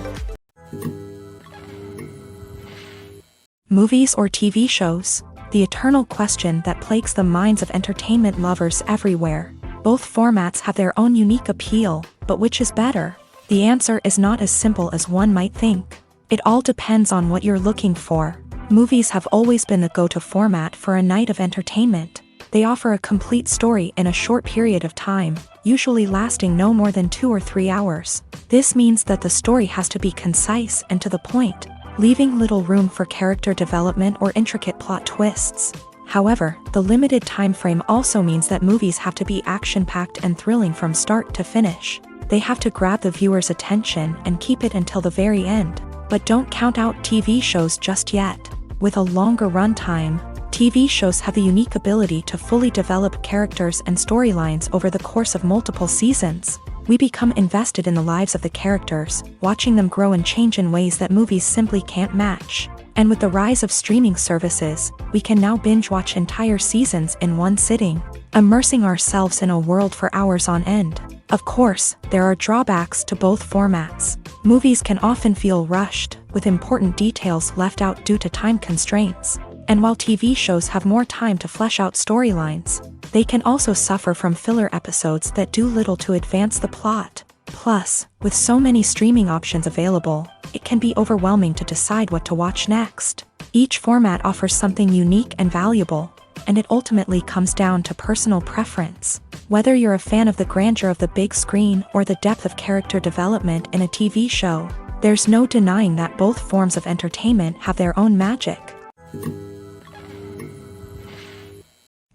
Movies or TV shows? The eternal question that plagues the minds of entertainment lovers everywhere. Both formats have their own unique appeal, but which is better? The answer is not as simple as one might think. It all depends on what you're looking for. Movies have always been the go-to format for a night of entertainment. They offer a complete story in a short period of time, usually lasting no more than 2 or 3 hours. This means that the story has to be concise and to the point, leaving little room for character development or intricate plot twists. However, the limited time frame also means that movies have to be action-packed and thrilling from start to finish. They have to grab the viewer's attention and keep it until the very end. But don't count out TV shows just yet. With a longer runtime, TV shows have the unique ability to fully develop characters and storylines over the course of multiple seasons. We become invested in the lives of the characters, watching them grow and change in ways that movies simply can't match. And with the rise of streaming services, we can now binge-watch entire seasons in one sitting, immersing ourselves in a world for hours on end. Of course, there are drawbacks to both formats. Movies can often feel rushed, with important details left out due to time constraints. And while TV shows have more time to flesh out storylines, they can also suffer from filler episodes that do little to advance the plot. Plus, with so many streaming options available, it can be overwhelming to decide what to watch next. Each format offers something unique and valuable, and it ultimately comes down to personal preference. Whether you're a fan of the grandeur of the big screen or the depth of character development in a TV show, there's no denying that both forms of entertainment have their own magic.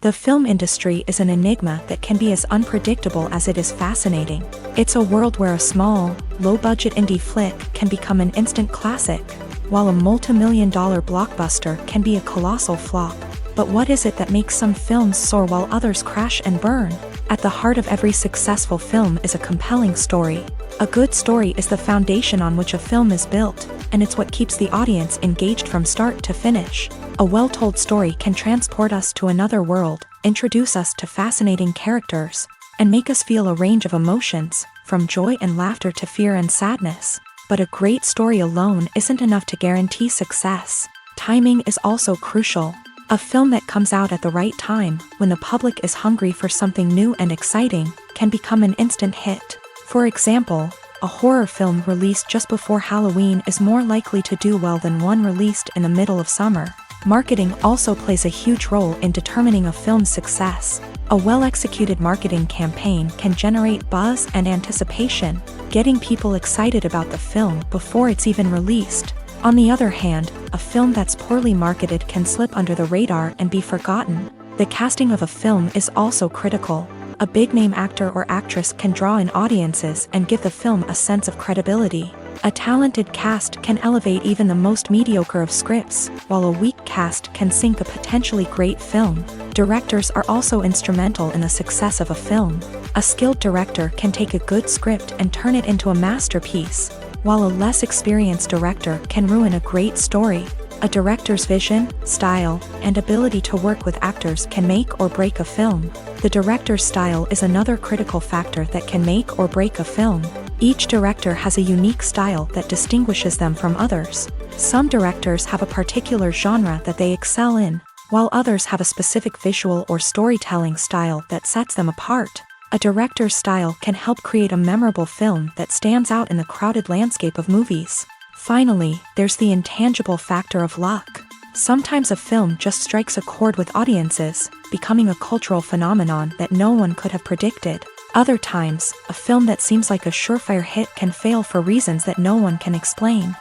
The film industry is an enigma that can be as unpredictable as it is fascinating. It's a world where a small, low-budget indie flick can become an instant classic, while a multi-million-dollar blockbuster can be a colossal flop. But what is it that makes some films soar while others crash and burn? At the heart of every successful film is a compelling story. A good story is the foundation on which a film is built, and it's what keeps the audience engaged from start to finish. A well-told story can transport us to another world, introduce us to fascinating characters, and make us feel a range of emotions, from joy and laughter to fear and sadness. But a great story alone isn't enough to guarantee success. Timing is also crucial. A film that comes out at the right time, when the public is hungry for something new and exciting, can become an instant hit. For example, a horror film released just before Halloween is more likely to do well than one released in the middle of summer. Marketing also plays a huge role in determining a film's success. A well-executed marketing campaign can generate buzz and anticipation, getting people excited about the film before it's even released. On the other hand, a film that's poorly marketed can slip under the radar and be forgotten. The casting of a film is also critical. A big-name actor or actress can draw in audiences and give the film a sense of credibility. A talented cast can elevate even the most mediocre of scripts, while a weak cast can sink a potentially great film. Directors are also instrumental in the success of a film. A skilled director can take a good script and turn it into a masterpiece, while a less experienced director can ruin a great story. A director's vision, style, and ability to work with actors can make or break a film. The director's style is another critical factor that can make or break a film. Each director has a unique style that distinguishes them from others. Some directors have a particular genre that they excel in, while others have a specific visual or storytelling style that sets them apart. A director's style can help create a memorable film that stands out in the crowded landscape of movies. Finally, there's the intangible factor of luck. Sometimes a film just strikes a chord with audiences, becoming a cultural phenomenon that no one could have predicted. Other times, a film that seems like a surefire hit can fail for reasons that no one can explain.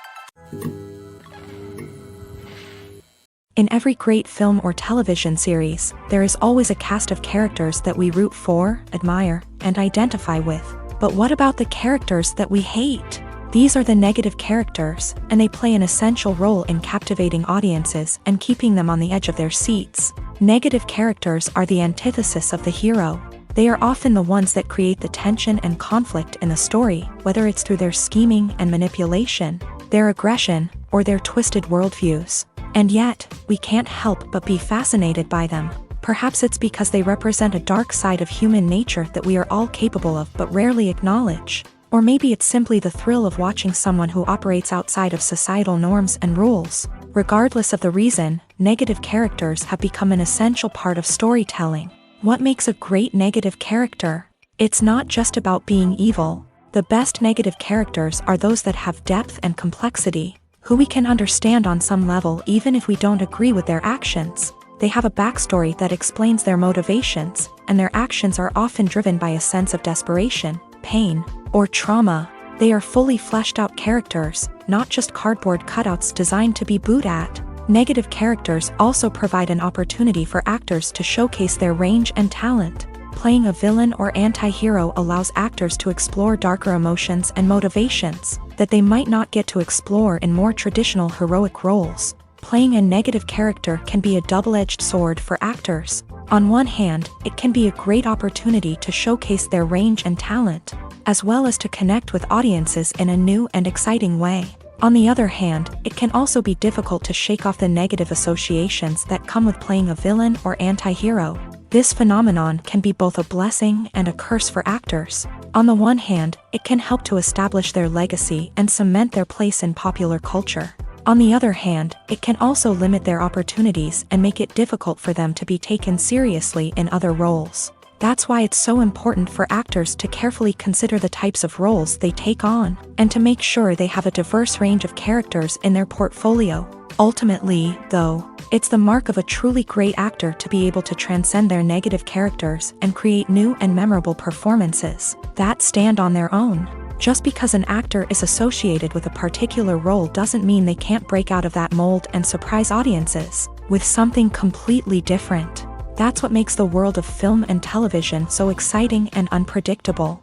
In every great film or television series, there is always a cast of characters that we root for, admire, and identify with. But what about the characters that we hate? These are the negative characters, and they play an essential role in captivating audiences and keeping them on the edge of their seats. Negative characters are the antithesis of the hero. They are often the ones that create the tension and conflict in the story, whether it's through their scheming and manipulation, their aggression, or their twisted worldviews. And yet, we can't help but be fascinated by them. Perhaps it's because they represent a dark side of human nature that we are all capable of but rarely acknowledge. Or maybe it's simply the thrill of watching someone who operates outside of societal norms and rules. Regardless of the reason, negative characters have become an essential part of storytelling. What makes a great negative character? It's not just about being evil. The best negative characters are those that have depth and complexity, who we can understand on some level even if we don't agree with their actions. They have a backstory that explains their motivations, and their actions are often driven by a sense of desperation, pain, or trauma. They are fully fleshed out characters, not just cardboard cutouts designed to be booed at. Negative characters also provide an opportunity for actors to showcase their range and talent. Playing a villain or anti-hero allows actors to explore darker emotions and motivations that they might not get to explore in more traditional heroic roles. Playing a negative character can be a double-edged sword for actors. On one hand, it can be a great opportunity to showcase their range and talent, as well as to connect with audiences in a new and exciting way. On the other hand, it can also be difficult to shake off the negative associations that come with playing a villain or anti-hero. This phenomenon can be both a blessing and a curse for actors. On the one hand, it can help to establish their legacy and cement their place in popular culture. On the other hand, it can also limit their opportunities and make it difficult for them to be taken seriously in other roles. That's why it's so important for actors to carefully consider the types of roles they take on, and to make sure they have a diverse range of characters in their portfolio. Ultimately, though, it's the mark of a truly great actor to be able to transcend their negative characters and create new and memorable performances that stand on their own. Just because an actor is associated with a particular role doesn't mean they can't break out of that mold and surprise audiences with something completely different. That's what makes the world of film and television so exciting and unpredictable.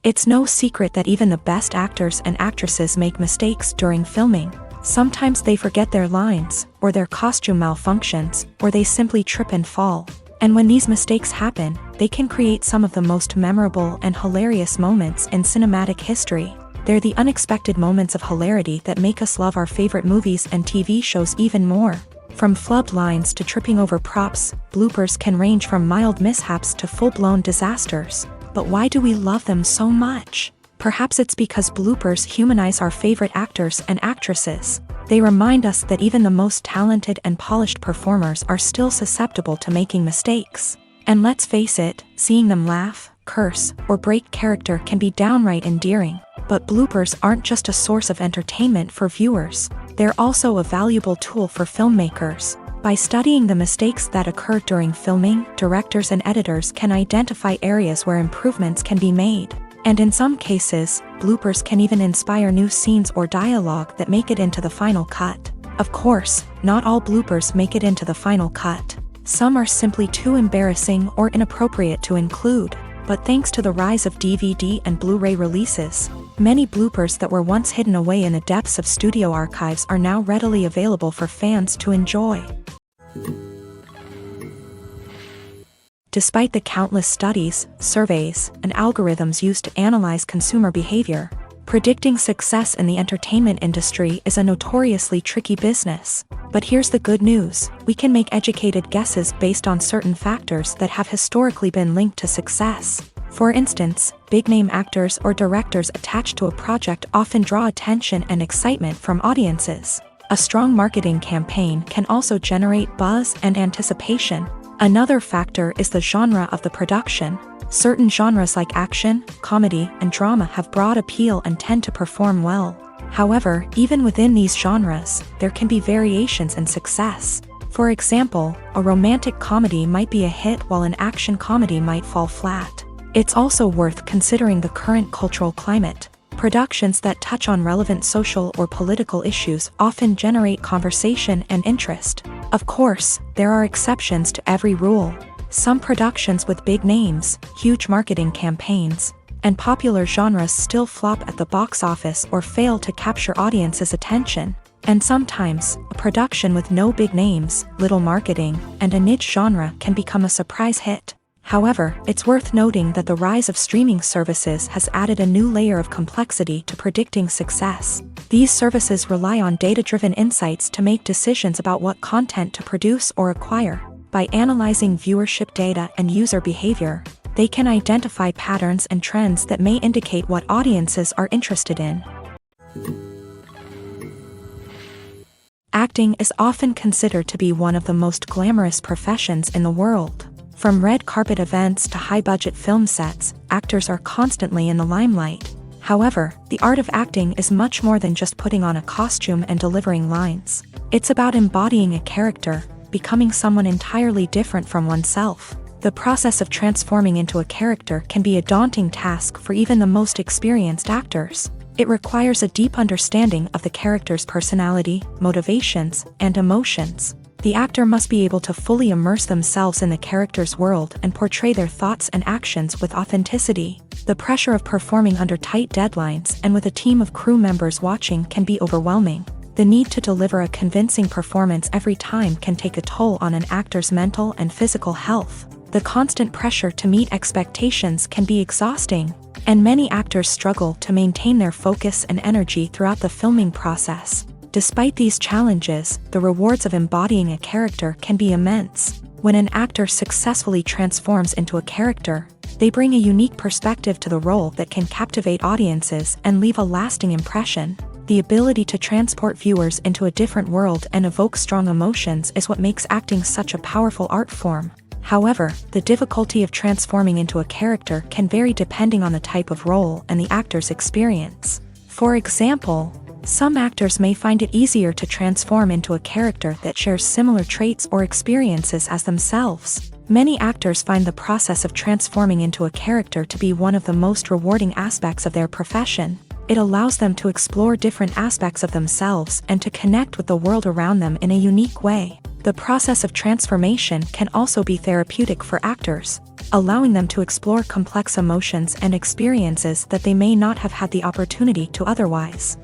It's no secret that even the best actors and actresses make mistakes during filming. Sometimes they forget their lines, or their costume malfunctions, or they simply trip and fall. And when these mistakes happen, they can create some of the most memorable and hilarious moments in cinematic history. They're the unexpected moments of hilarity that make us love our favorite movies and TV shows even more. From flubbed lines to tripping over props, bloopers can range from mild mishaps to full-blown disasters. But why do we love them so much? Perhaps it's because bloopers humanize our favorite actors and actresses. They remind us that even the most talented and polished performers are still susceptible to making mistakes. And let's face it, seeing them laugh, curse, or break character can be downright endearing. But bloopers aren't just a source of entertainment for viewers. They're also a valuable tool for filmmakers. By studying the mistakes that occur during filming, directors and editors can identify areas where improvements can be made. And in some cases, bloopers can even inspire new scenes or dialogue that make it into the final cut. Of course, not all bloopers make it into the final cut. Some are simply too embarrassing or inappropriate to include. But thanks to the rise of DVD and Blu-ray releases, many bloopers that were once hidden away in the depths of studio archives are now readily available for fans to enjoy. Despite the countless studies, surveys, and algorithms used to analyze consumer behavior, predicting success in the entertainment industry is a notoriously tricky business. But here's the good news: we can make educated guesses based on certain factors that have historically been linked to success. For instance, big-name actors or directors attached to a project often draw attention and excitement from audiences. A strong marketing campaign can also generate buzz and anticipation. Another factor is the genre of the production. Certain genres like action, comedy, and drama have broad appeal and tend to perform well. However, even within these genres, there can be variations in success. For example, a romantic comedy might be a hit while an action comedy might fall flat. It's also worth considering the current cultural climate. Productions that touch on relevant social or political issues often generate conversation and interest. Of course, there are exceptions to every rule. Some productions with big names, huge marketing campaigns, and popular genres still flop at the box office or fail to capture audiences' attention. And sometimes, a production with no big names, little marketing, and a niche genre can become a surprise hit. However, it's worth noting that the rise of streaming services has added a new layer of complexity to predicting success. These services rely on data-driven insights to make decisions about what content to produce or acquire. By analyzing viewership data and user behavior, they can identify patterns and trends that may indicate what audiences are interested in. Acting is often considered to be one of the most glamorous professions in the world. From red carpet events to high-budget film sets, actors are constantly in the limelight. However, the art of acting is much more than just putting on a costume and delivering lines. It's about embodying a character, becoming someone entirely different from oneself. The process of transforming into a character can be a daunting task for even the most experienced actors. It requires a deep understanding of the character's personality, motivations, and emotions. The actor must be able to fully immerse themselves in the character's world and portray their thoughts and actions with authenticity. The pressure of performing under tight deadlines and with a team of crew members watching can be overwhelming. The need to deliver a convincing performance every time can take a toll on an actor's mental and physical health. The constant pressure to meet expectations can be exhausting, and many actors struggle to maintain their focus and energy throughout the filming process. Despite these challenges, the rewards of embodying a character can be immense. When an actor successfully transforms into a character, they bring a unique perspective to the role that can captivate audiences and leave a lasting impression. The ability to transport viewers into a different world and evoke strong emotions is what makes acting such a powerful art form. However, the difficulty of transforming into a character can vary depending on the type of role and the actor's experience. For example, some actors may find it easier to transform into a character that shares similar traits or experiences as themselves. Many actors find the process of transforming into a character to be one of the most rewarding aspects of their profession. It allows them to explore different aspects of themselves and to connect with the world around them in a unique way. The process of transformation can also be therapeutic for actors, allowing them to explore complex emotions and experiences that they may not have had the opportunity to otherwise.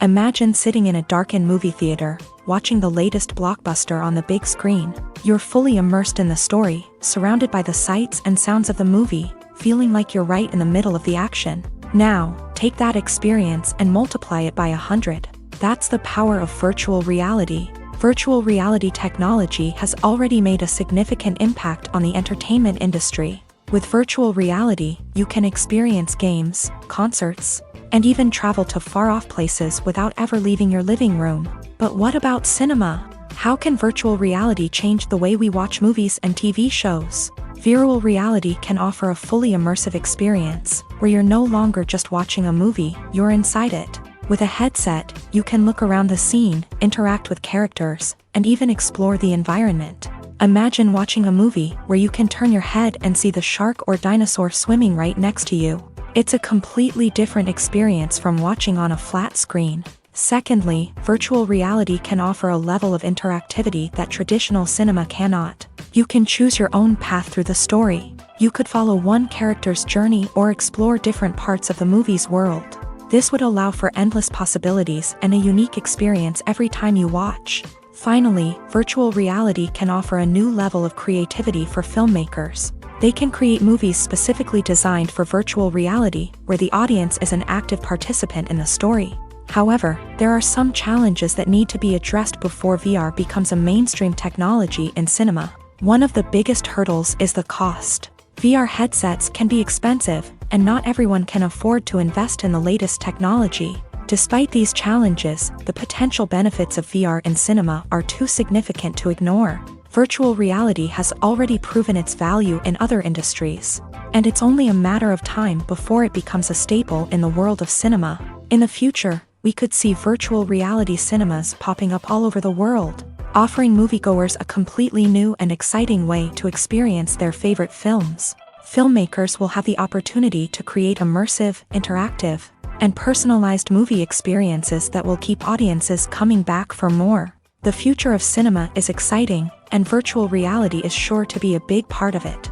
Imagine sitting in a darkened movie theater, watching the latest blockbuster on the big screen. You're fully immersed in the story, surrounded by the sights and sounds of the movie, feeling like you're right in the middle of the action. Now, take that experience and multiply it by 100. That's the power of virtual reality. Virtual reality technology has already made a significant impact on the entertainment industry. With virtual reality, you can experience games, concerts, and even travel to far-off places without ever leaving your living room. But what about cinema? How can virtual reality change the way we watch movies and TV shows? Virtual reality can offer a fully immersive experience, where you're no longer just watching a movie, you're inside it. With a headset, you can look around the scene, interact with characters, and even explore the environment. Imagine watching a movie where you can turn your head and see the shark or dinosaur swimming right next to you. It's a completely different experience from watching on a flat screen. Secondly, virtual reality can offer a level of interactivity that traditional cinema cannot. You can choose your own path through the story. You could follow one character's journey or explore different parts of the movie's world. This would allow for endless possibilities and a unique experience every time you watch. Finally, virtual reality can offer a new level of creativity for filmmakers. They can create movies specifically designed for virtual reality, where the audience is an active participant in the story. However, there are some challenges that need to be addressed before VR becomes a mainstream technology in cinema. One of the biggest hurdles is the cost. VR headsets can be expensive, and not everyone can afford to invest in the latest technology. Despite these challenges, the potential benefits of VR in cinema are too significant to ignore. Virtual reality has already proven its value in other industries, and it's only a matter of time before it becomes a staple in the world of cinema. In the future, we could see virtual reality cinemas popping up all over the world, offering moviegoers a completely new and exciting way to experience their favorite films. Filmmakers will have the opportunity to create immersive, interactive, and personalized movie experiences that will keep audiences coming back for more. The future of cinema is exciting, and virtual reality is sure to be a big part of it.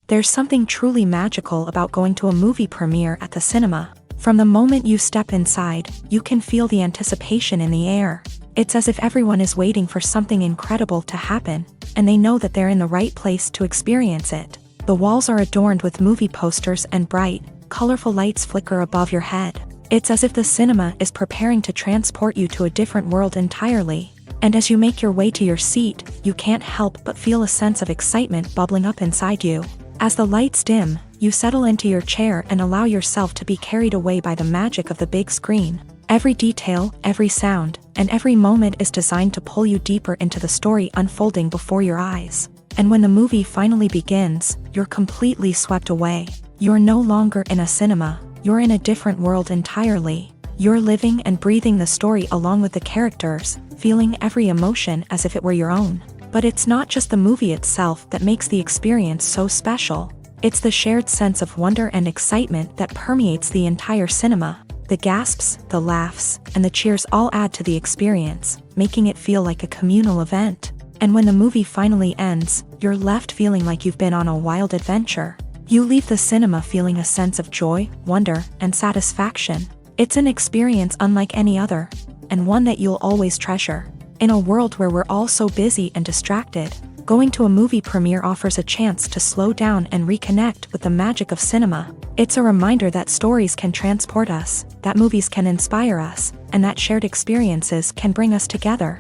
There's something truly magical about going to a movie premiere at the cinema. From the moment you step inside, you can feel the anticipation in the air. It's as if everyone is waiting for something incredible to happen, and they know that they're in the right place to experience it. The walls are adorned with movie posters and bright, colorful lights flicker above your head. It's as if the cinema is preparing to transport you to a different world entirely. And as you make your way to your seat, you can't help but feel a sense of excitement bubbling up inside you. As the lights dim, you settle into your chair and allow yourself to be carried away by the magic of the big screen. Every detail, every sound, and every moment is designed to pull you deeper into the story unfolding before your eyes. And when the movie finally begins, you're completely swept away. You're no longer in a cinema, you're in a different world entirely. You're living and breathing the story along with the characters, feeling every emotion as if it were your own. But it's not just the movie itself that makes the experience so special. It's the shared sense of wonder and excitement that permeates the entire cinema. The gasps, the laughs, and the cheers all add to the experience, making it feel like a communal event. And when the movie finally ends, you're left feeling like you've been on a wild adventure. You leave the cinema feeling a sense of joy, wonder, and satisfaction. It's an experience unlike any other, and one that you'll always treasure. In a world where we're all so busy and distracted, going to a movie premiere offers a chance to slow down and reconnect with the magic of cinema. It's a reminder that stories can transport us, that movies can inspire us, and that shared experiences can bring us together.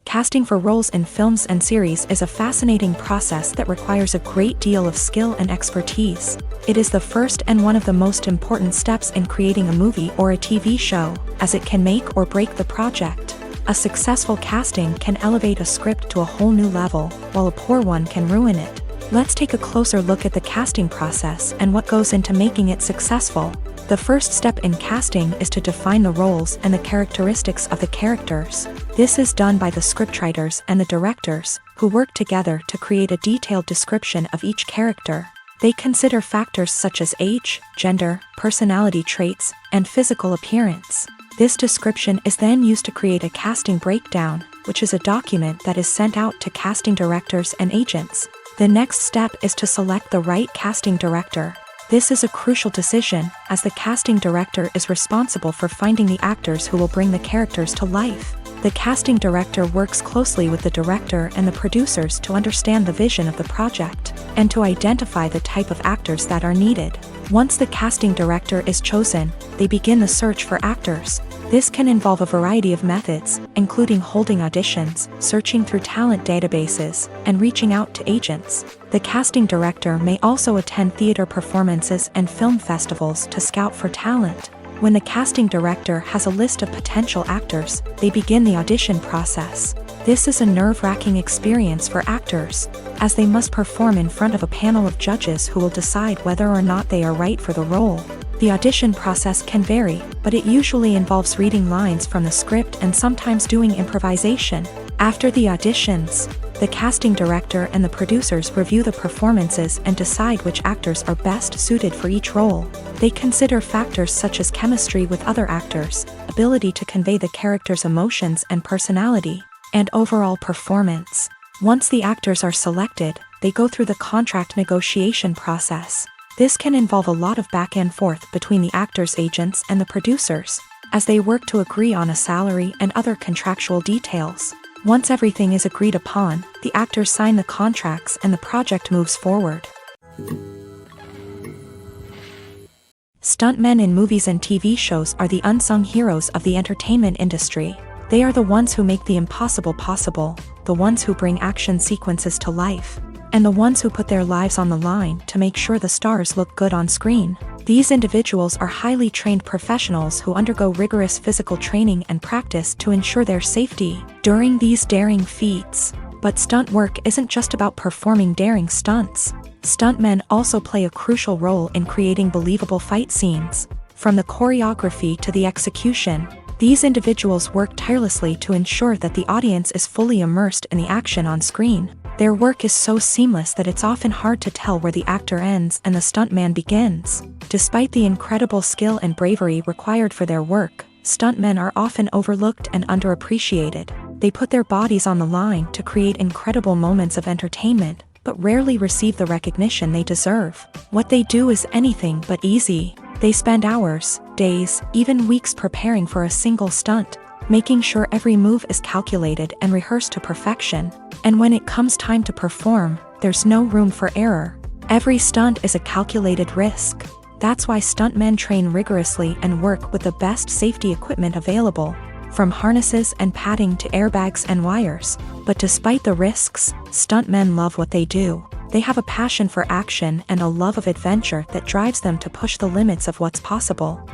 Casting for roles in films and series is a fascinating process that requires a great deal of skill and expertise. It is the first and one of the most important steps in creating a movie or a TV show, as it can make or break the project. A successful casting can elevate a script to a whole new level, while a poor one can ruin it. Let's take a closer look at the casting process and what goes into making it successful. The first step in casting is to define the roles and the characteristics of the characters. This is done by the scriptwriters and the directors, who work together to create a detailed description of each character. They consider factors such as age, gender, personality traits, and physical appearance. This description is then used to create a casting breakdown, which is a document that is sent out to casting directors and agents. The next step is to select the right casting director. This is a crucial decision, as the casting director is responsible for finding the actors who will bring the characters to life. The casting director works closely with the director and the producers to understand the vision of the project, and to identify the type of actors that are needed. Once the casting director is chosen, they begin the search for actors. This can involve a variety of methods, including holding auditions, searching through talent databases, and reaching out to agents. The casting director may also attend theater performances and film festivals to scout for talent. When the casting director has a list of potential actors, they begin the audition process. This is a nerve-wracking experience for actors, as they must perform in front of a panel of judges who will decide whether or not they are right for the role. The audition process can vary, but it usually involves reading lines from the script and sometimes doing improvisation. After the auditions, the casting director and the producers review the performances and decide which actors are best suited for each role. They consider factors such as chemistry with other actors, ability to convey the character's emotions and personality, and overall performance. Once the actors are selected, they go through the contract negotiation process. This can involve a lot of back and forth between the actors' agents and the producers, as they work to agree on a salary and other contractual details. Once everything is agreed upon, the actors sign the contracts and the project moves forward. Stuntmen in movies and TV shows are the unsung heroes of the entertainment industry. They are the ones who make the impossible possible, the ones who bring action sequences to life, and the ones who put their lives on the line to make sure the stars look good on screen. These individuals are highly trained professionals who undergo rigorous physical training and practice to ensure their safety during these daring feats. But stunt work isn't just about performing daring stunts. Stuntmen also play a crucial role in creating believable fight scenes. From the choreography to the execution, these individuals work tirelessly to ensure that the audience is fully immersed in the action on screen. Their work is so seamless that it's often hard to tell where the actor ends and the stuntman begins. Despite the incredible skill and bravery required for their work, stuntmen are often overlooked and underappreciated. They put their bodies on the line to create incredible moments of entertainment, but rarely receive the recognition they deserve. What they do is anything but easy. They spend hours, days, even weeks preparing for a single stunt, making sure every move is calculated and rehearsed to perfection. And when it comes time to perform, there's no room for error. Every stunt is a calculated risk. That's why stuntmen train rigorously and work with the best safety equipment available, from harnesses and padding to airbags and wires. But despite the risks, stuntmen love what they do. They have a passion for action and a love of adventure that drives them to push the limits of what's possible.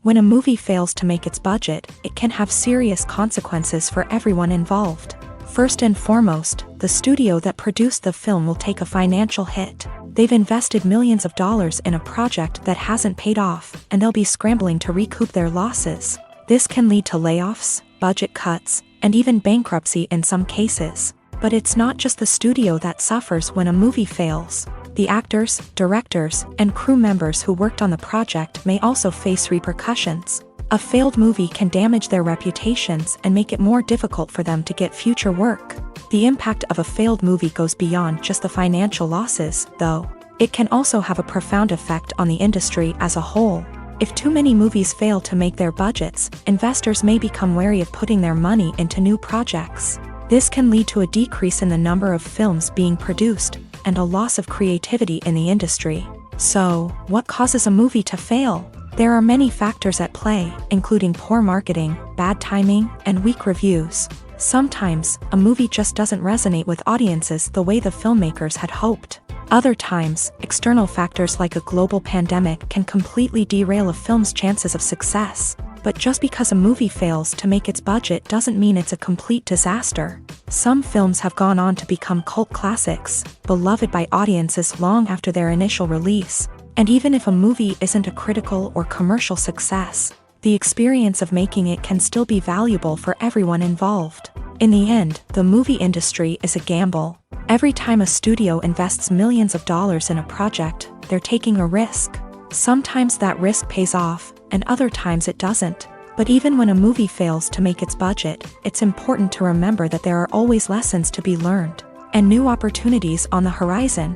When a movie fails to make its budget, it can have serious consequences for everyone involved. First and foremost, the studio that produced the film will take a financial hit. They've invested millions of dollars in a project that hasn't paid off, and they'll be scrambling to recoup their losses. This can lead to layoffs, budget cuts, and even bankruptcy in some cases. But it's not just the studio that suffers when a movie fails. The actors, directors, and crew members who worked on the project may also face repercussions. A failed movie can damage their reputations and make it more difficult for them to get future work. The impact of a failed movie goes beyond just the financial losses, though. It can also have a profound effect on the industry as a whole. If too many movies fail to make their budgets, investors may become wary of putting their money into new projects. This can lead to a decrease in the number of films being produced, and a loss of creativity in the industry. So, what causes a movie to fail? There are many factors at play, including poor marketing, bad timing, and weak reviews. Sometimes, a movie just doesn't resonate with audiences the way the filmmakers had hoped. Other times, external factors like a global pandemic can completely derail a film's chances of success. But just because a movie fails to make its budget doesn't mean it's a complete disaster. Some films have gone on to become cult classics, beloved by audiences long after their initial release. And even if a movie isn't a critical or commercial success, the experience of making it can still be valuable for everyone involved. In the end, the movie industry is a gamble. Every time a studio invests millions of dollars in a project, they're taking a risk. Sometimes that risk pays off, and other times it doesn't. But even when a movie fails to make its budget, it's important to remember that there are always lessons to be learned, and new opportunities on the horizon.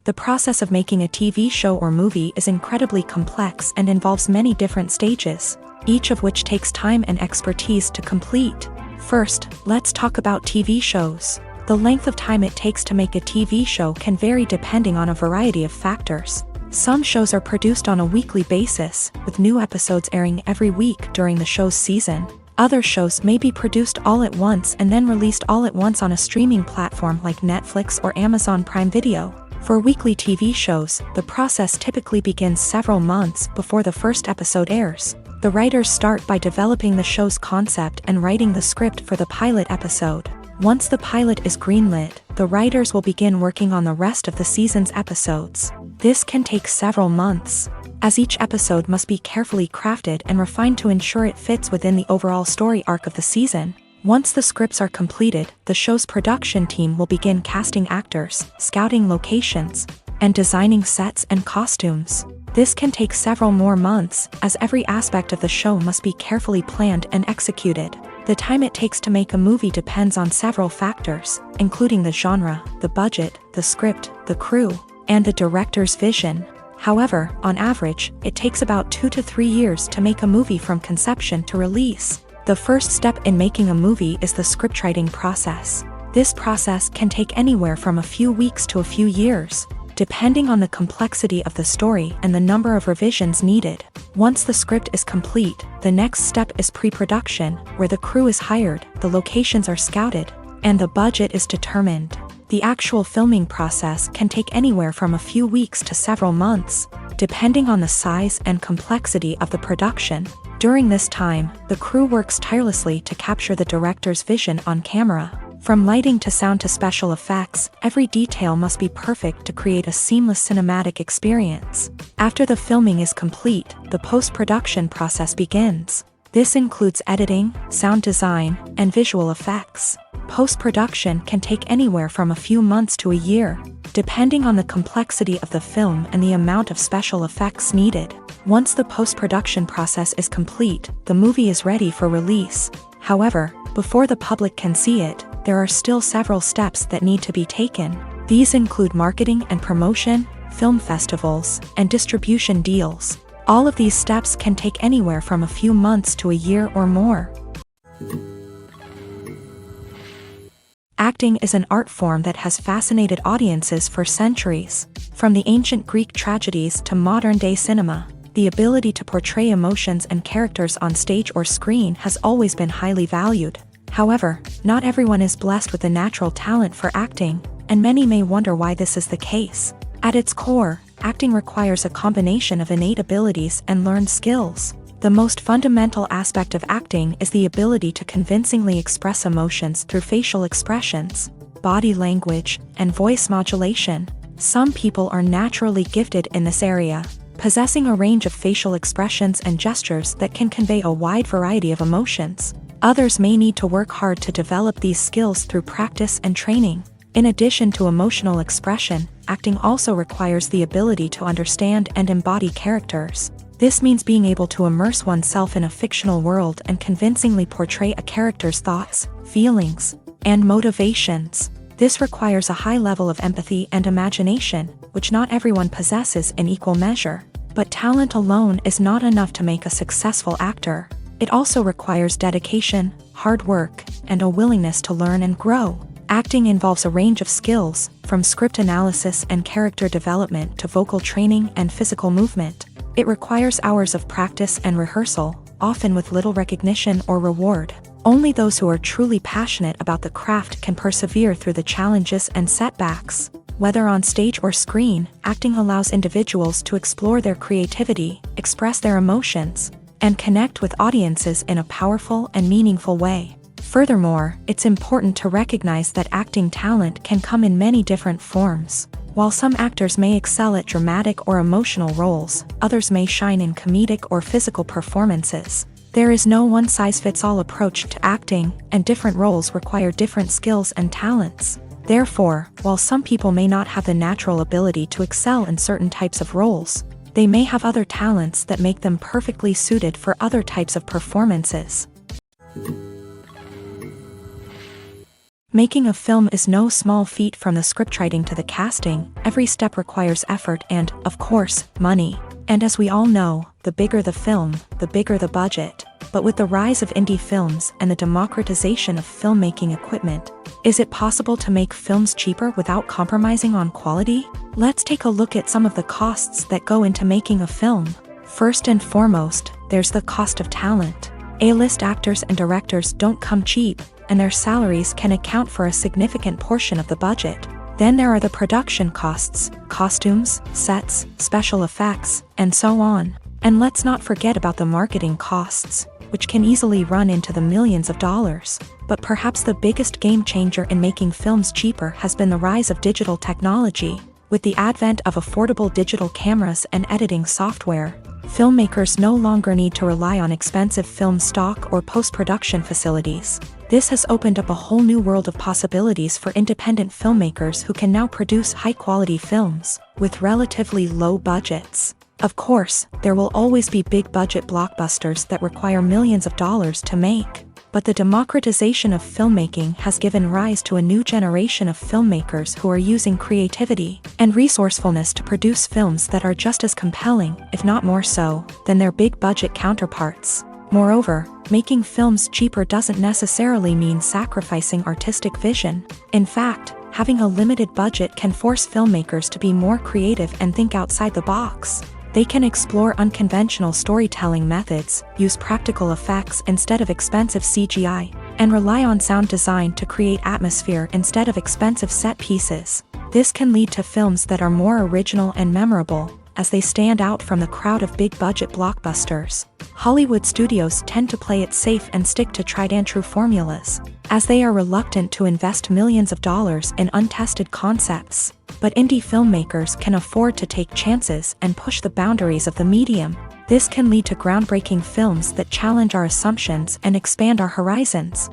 The process of making a TV show or movie is incredibly complex and involves many different stages, each of which takes time and expertise to complete. First, let's talk about TV shows. The length of time it takes to make a TV show can vary depending on a variety of factors. Some shows are produced on a weekly basis, with new episodes airing every week during the show's season. Other shows may be produced all at once and then released all at once on a streaming platform like Netflix or Amazon Prime Video. For weekly TV shows, the process typically begins several months before the first episode airs. The writers start by developing the show's concept and writing the script for the pilot episode. Once the pilot is greenlit, the writers will begin working on the rest of the season's episodes. This can take several months, as each episode must be carefully crafted and refined to ensure it fits within the overall story arc of the season. Once the scripts are completed, the show's production team will begin casting actors, scouting locations, and designing sets and costumes. This can take several more months, as every aspect of the show must be carefully planned and executed. The time it takes to make a movie depends on several factors, including the genre, the budget, the script, the crew, and the director's vision. However, on average, it takes about 2 to 3 years to make a movie from conception to release. The first step in making a movie is the scriptwriting process. This process can take anywhere from a few weeks to a few years, depending on the complexity of the story and the number of revisions needed. Once the script is complete, the next step is pre-production, where the crew is hired, the locations are scouted, and the budget is determined. The actual filming process can take anywhere from a few weeks to several months, depending on the size and complexity of the production. During this time, the crew works tirelessly to capture the director's vision on camera. From lighting to sound to special effects, every detail must be perfect to create a seamless cinematic experience. After the filming is complete, the post-production process begins. This includes editing, sound design, and visual effects. Post-production can take anywhere from a few months to a year, depending on the complexity of the film and the amount of special effects needed. Once the post-production process is complete, the movie is ready for release. However, before the public can see it, there are still several steps that need to be taken. These include marketing and promotion, film festivals, and distribution deals. All of these steps can take anywhere from a few months to a year or more. Acting is an art form that has fascinated audiences for centuries. From the ancient Greek tragedies to modern-day cinema, the ability to portray emotions and characters on stage or screen has always been highly valued. However, not everyone is blessed with a natural talent for acting, and many may wonder why this is the case. At its core, acting requires a combination of innate abilities and learned skills. The most fundamental aspect of acting is the ability to convincingly express emotions through facial expressions, body language, and voice modulation. Some people are naturally gifted in this area, possessing a range of facial expressions and gestures that can convey a wide variety of emotions. Others may need to work hard to develop these skills through practice and training. In addition to emotional expression, acting also requires the ability to understand and embody characters. This means being able to immerse oneself in a fictional world and convincingly portray a character's thoughts, feelings, and motivations. This requires a high level of empathy and imagination, which not everyone possesses in equal measure. But talent alone is not enough to make a successful actor. It also requires dedication, hard work, and a willingness to learn and grow. Acting involves a range of skills, from script analysis and character development to vocal training and physical movement. It requires hours of practice and rehearsal, often with little recognition or reward. Only those who are truly passionate about the craft can persevere through the challenges and setbacks. Whether on stage or screen, acting allows individuals to explore their creativity, express their emotions, and connect with audiences in a powerful and meaningful way. Furthermore, it's important to recognize that acting talent can come in many different forms. While some actors may excel at dramatic or emotional roles, others may shine in comedic or physical performances. There is no one-size-fits-all approach to acting, and different roles require different skills and talents. Therefore, while some people may not have the natural ability to excel in certain types of roles, they may have other talents that make them perfectly suited for other types of performances. Making a film is no small feat. From the scriptwriting to the casting, every step requires effort and, of course, money. And as we all know, the bigger the film, the bigger the budget. But with the rise of indie films and the democratization of filmmaking equipment, is it possible to make films cheaper without compromising on quality? Let's take a look at some of the costs that go into making a film. First and foremost, there's the cost of talent. A-list actors and directors don't come cheap, and their salaries can account for a significant portion of the budget. Then there are the production costs, costumes, sets, special effects, and so on. And let's not forget about the marketing costs, which can easily run into the millions of dollars. But perhaps the biggest game changer in making films cheaper has been the rise of digital technology. With the advent of affordable digital cameras and editing software, filmmakers no longer need to rely on expensive film stock or post-production facilities. This has opened up a whole new world of possibilities for independent filmmakers who can now produce high-quality films with relatively low budgets. Of course, there will always be big-budget blockbusters that require millions of dollars to make. But the democratization of filmmaking has given rise to a new generation of filmmakers who are using creativity and resourcefulness to produce films that are just as compelling, if not more so, than their big-budget counterparts. Moreover, Making films cheaper doesn't necessarily mean sacrificing artistic vision. In fact, having a limited budget can force filmmakers to be more creative and think outside the box. They can explore unconventional storytelling methods, use practical effects instead of expensive CGI, and rely on sound design to create atmosphere instead of expensive set pieces. This can lead to films that are more original and memorable, as they stand out from the crowd of big-budget blockbusters. Hollywood studios tend to play it safe and stick to tried-and-true formulas, as they are reluctant to invest millions of dollars in untested concepts. But indie filmmakers can afford to take chances and push the boundaries of the medium. This can lead to groundbreaking films that challenge our assumptions and expand our horizons.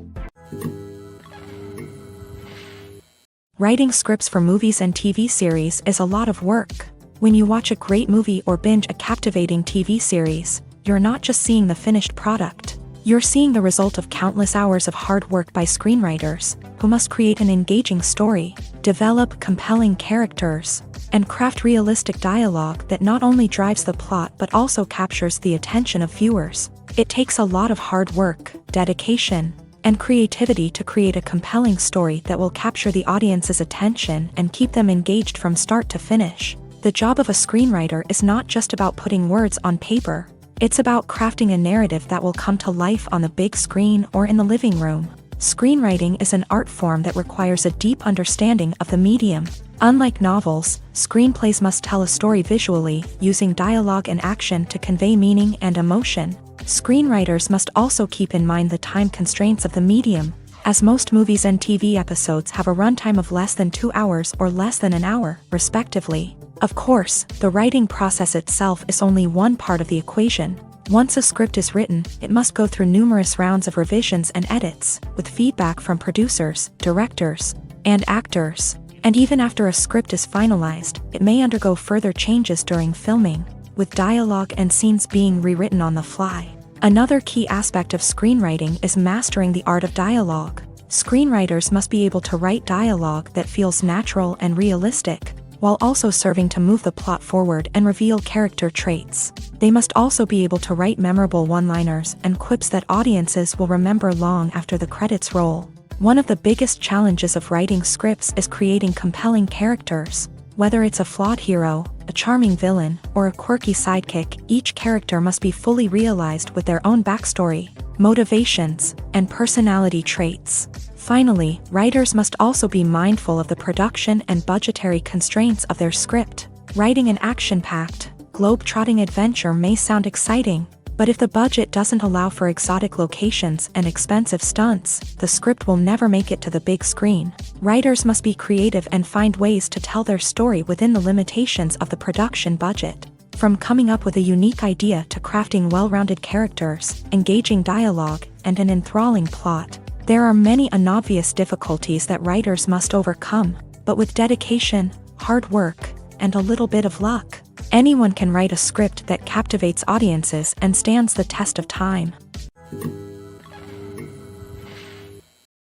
Writing scripts for movies and TV series is a lot of work. When you watch a great movie or binge a captivating TV series, you're not just seeing the finished product. You're seeing the result of countless hours of hard work by screenwriters, who must create an engaging story, develop compelling characters, and craft realistic dialogue that not only drives the plot but also captures the attention of viewers. It takes a lot of hard work, dedication, and creativity to create a compelling story that will capture the audience's attention and keep them engaged from start to finish. The job of a screenwriter is not just about putting words on paper. It's about crafting a narrative that will come to life on the big screen or in the living room. Screenwriting is an art form that requires a deep understanding of the medium. Unlike novels, screenplays must tell a story visually, using dialogue and action to convey meaning and emotion. Screenwriters must also keep in mind the time constraints of the medium, as most movies and TV episodes have a runtime of less than 2 hours or less than an hour, respectively. Of course, the writing process itself is only one part of the equation. Once a script is written, it must go through numerous rounds of revisions and edits, with feedback from producers, directors, and actors. And even after a script is finalized, it may undergo further changes during filming, with dialogue and scenes being rewritten on the fly. Another key aspect of screenwriting is mastering the art of dialogue. Screenwriters must be able to write dialogue that feels natural and realistic, while also serving to move the plot forward and reveal character traits. They must also be able to write memorable one-liners and quips that audiences will remember long after the credits roll. One of the biggest challenges of writing scripts is creating compelling characters. Whether it's a flawed hero, a charming villain, or a quirky sidekick, each character must be fully realized with their own backstory, motivations, and personality traits. Finally, writers must also be mindful of the production and budgetary constraints of their script. Writing an action-packed, globe-trotting adventure may sound exciting, but if the budget doesn't allow for exotic locations and expensive stunts, the script will never make it to the big screen. Writers must be creative and find ways to tell their story within the limitations of the production budget. From coming up with a unique idea to crafting well-rounded characters, engaging dialogue, and an enthralling plot, there are many unobvious difficulties that writers must overcome, but with dedication, hard work, and a little bit of luck, anyone can write a script that captivates audiences and stands the test of time.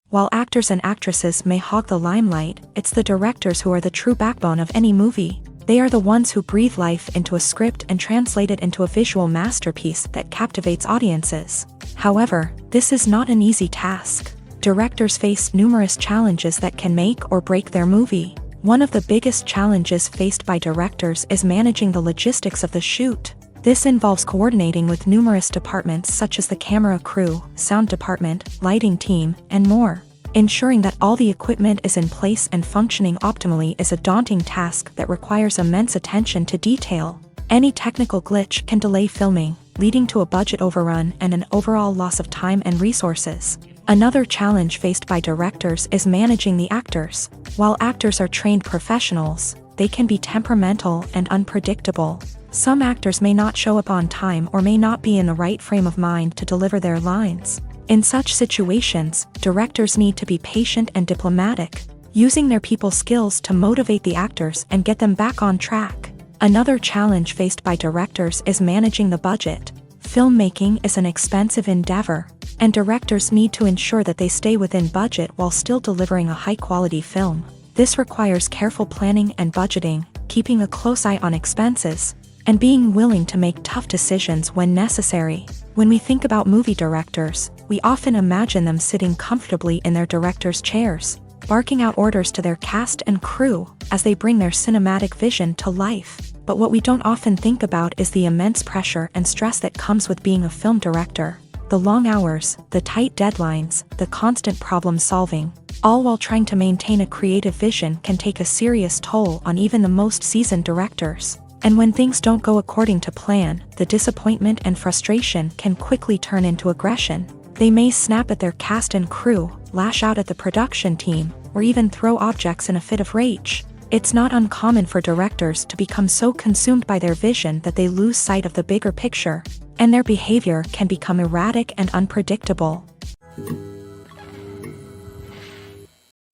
While actors and actresses may hog the limelight, it's the directors who are the true backbone of any movie. They are the ones who breathe life into a script and translate it into a visual masterpiece that captivates audiences. However, this is not an easy task. Directors face numerous challenges that can make or break their movie. One of the biggest challenges faced by directors is managing the logistics of the shoot. This involves coordinating with numerous departments such as the camera crew, sound department, lighting team, and more. Ensuring that all the equipment is in place and functioning optimally is a daunting task that requires immense attention to detail. Any technical glitch can delay filming, leading to a budget overrun and an overall loss of time and resources. Another challenge faced by directors is managing the actors. While actors are trained professionals, they can be temperamental and unpredictable. Some actors may not show up on time or may not be in the right frame of mind to deliver their lines. In such situations, directors need to be patient and diplomatic, using their people skills to motivate the actors and get them back on track. Another challenge faced by directors is managing the budget. Filmmaking is an expensive endeavor, and directors need to ensure that they stay within budget while still delivering a high-quality film. This requires careful planning and budgeting, keeping a close eye on expenses, and being willing to make tough decisions when necessary. When we think about movie directors, we often imagine them sitting comfortably in their director's chairs, barking out orders to their cast and crew as they bring their cinematic vision to life. But what we don't often think about is the immense pressure and stress that comes with being a film director. The long hours, the tight deadlines, the constant problem solving, all while trying to maintain a creative vision can take a serious toll on even the most seasoned directors. And when things don't go according to plan, the disappointment and frustration can quickly turn into aggression. They may snap at their cast and crew, lash out at the production team, or even throw objects in a fit of rage. It's not uncommon for directors to become so consumed by their vision that they lose sight of the bigger picture, and their behavior can become erratic and unpredictable.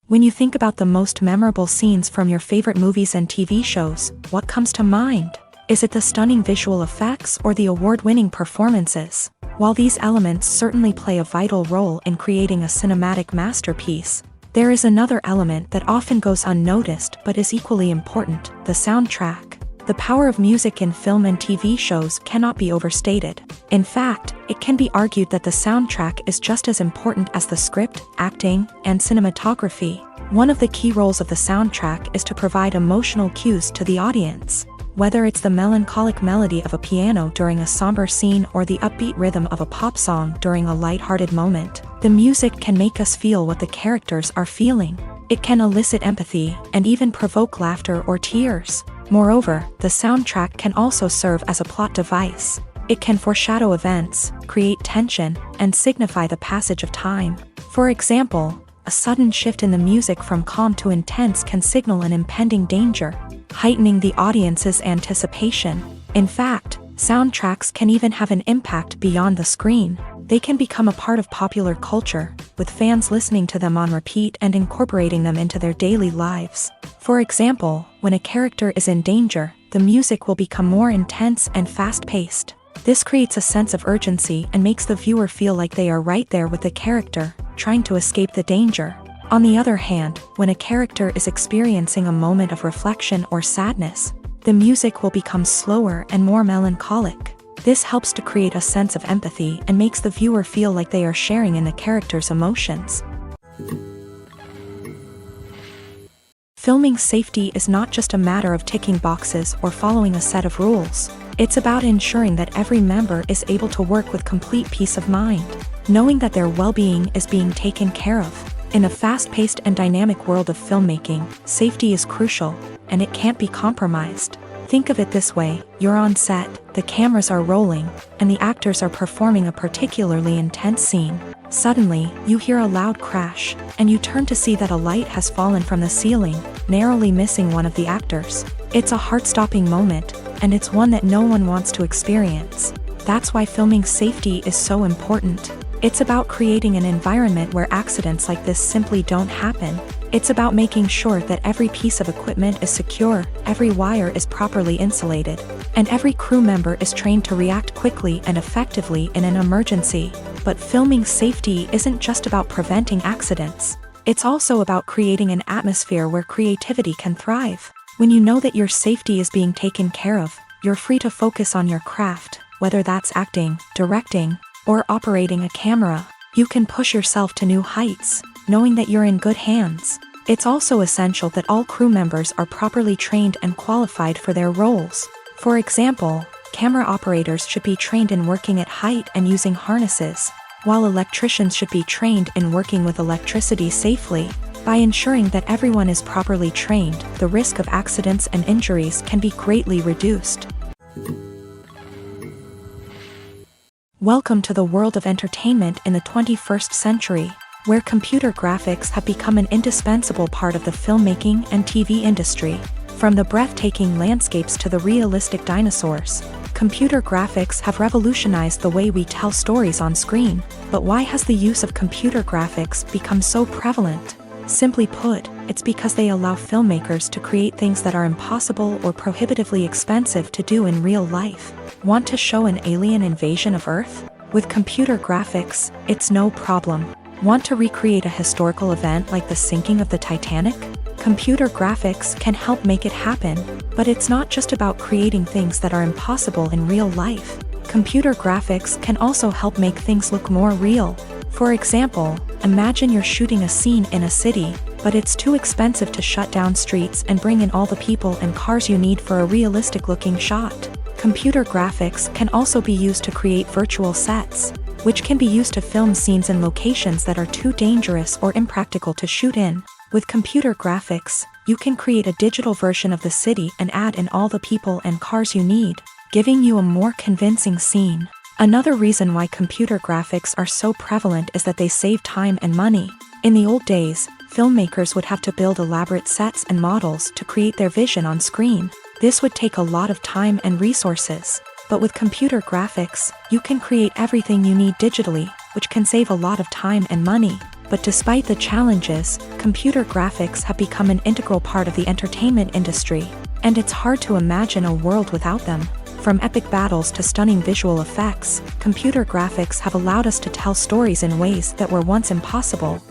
When you think about the most memorable scenes from your favorite movies and TV shows, what comes to mind? Is it the stunning visual effects or the award-winning performances? While these elements certainly play a vital role in creating a cinematic masterpiece, there is another element that often goes unnoticed but is equally important: the soundtrack. The power of music in film and TV shows cannot be overstated. In fact, it can be argued that the soundtrack is just as important as the script, acting, and cinematography. One of the key roles of the soundtrack is to provide emotional cues to the audience. Whether it's the melancholic melody of a piano during a somber scene or the upbeat rhythm of a pop song during a lighthearted moment, the music can make us feel what the characters are feeling. It can elicit empathy and even provoke laughter or tears. Moreover, the soundtrack can also serve as a plot device. It can foreshadow events, create tension, and signify the passage of time. For example, a sudden shift in the music from calm to intense can signal an impending danger, heightening the audience's anticipation. In fact, soundtracks can even have an impact beyond the screen. They can become a part of popular culture, with fans listening to them on repeat and incorporating them into their daily lives. For example, when a character is in danger, the music will become more intense and fast-paced. This creates a sense of urgency and makes the viewer feel like they are right there with the character, trying to escape the danger. On the other hand, when a character is experiencing a moment of reflection or sadness, the music will become slower and more melancholic. This helps to create a sense of empathy and makes the viewer feel like they are sharing in the character's emotions. Filming safety is not just a matter of ticking boxes or following a set of rules. It's about ensuring that every member is able to work with complete peace of mind, knowing that their well-being is being taken care of. In a fast-paced and dynamic world of filmmaking, safety is crucial, and it can't be compromised. Think of it this way: you're on set, the cameras are rolling, and the actors are performing a particularly intense scene. Suddenly, you hear a loud crash, and you turn to see that a light has fallen from the ceiling, narrowly missing one of the actors. It's a heart-stopping moment, and it's one that no one wants to experience. That's why filming safety is so important. It's about creating an environment where accidents like this simply don't happen. It's about making sure that every piece of equipment is secure, every wire is properly insulated, and every crew member is trained to react quickly and effectively in an emergency. But filming safety isn't just about preventing accidents. It's also about creating an atmosphere where creativity can thrive. When you know that your safety is being taken care of, you're free to focus on your craft, whether that's acting, directing, or operating a camera. You can push yourself to new heights, knowing that you're in good hands. It's also essential that all crew members are properly trained and qualified for their roles. For example, camera operators should be trained in working at height and using harnesses, while electricians should be trained in working with electricity safely. By ensuring that everyone is properly trained, the risk of accidents and injuries can be greatly reduced. Welcome to the world of entertainment in the 21st century, where computer graphics have become an indispensable part of the filmmaking and TV industry. From the breathtaking landscapes to the realistic dinosaurs, computer graphics have revolutionized the way we tell stories on screen. But why has the use of computer graphics become so prevalent? Simply put, it's because they allow filmmakers to create things that are impossible or prohibitively expensive to do in real life. Want to show an alien invasion of Earth? With computer graphics, it's no problem. Want to recreate a historical event like the sinking of the Titanic? Computer graphics can help make it happen. But it's not just about creating things that are impossible in real life. Computer graphics can also help make things look more real. For example, imagine you're shooting a scene in a city, but it's too expensive to shut down streets and bring in all the people and cars you need for a realistic-looking shot. Computer graphics can also be used to create virtual sets, which can be used to film scenes in locations that are too dangerous or impractical to shoot in. With computer graphics, you can create a digital version of the city and add in all the people and cars you need, giving you a more convincing scene. Another reason why computer graphics are so prevalent is that they save time and money. In the old days, filmmakers would have to build elaborate sets and models to create their vision on screen. This would take a lot of time and resources. But with computer graphics, you can create everything you need digitally, which can save a lot of time and money. But despite the challenges, computer graphics have become an integral part of the entertainment industry, and it's hard to imagine a world without them. From epic battles to stunning visual effects, computer graphics have allowed us to tell stories in ways that were once impossible.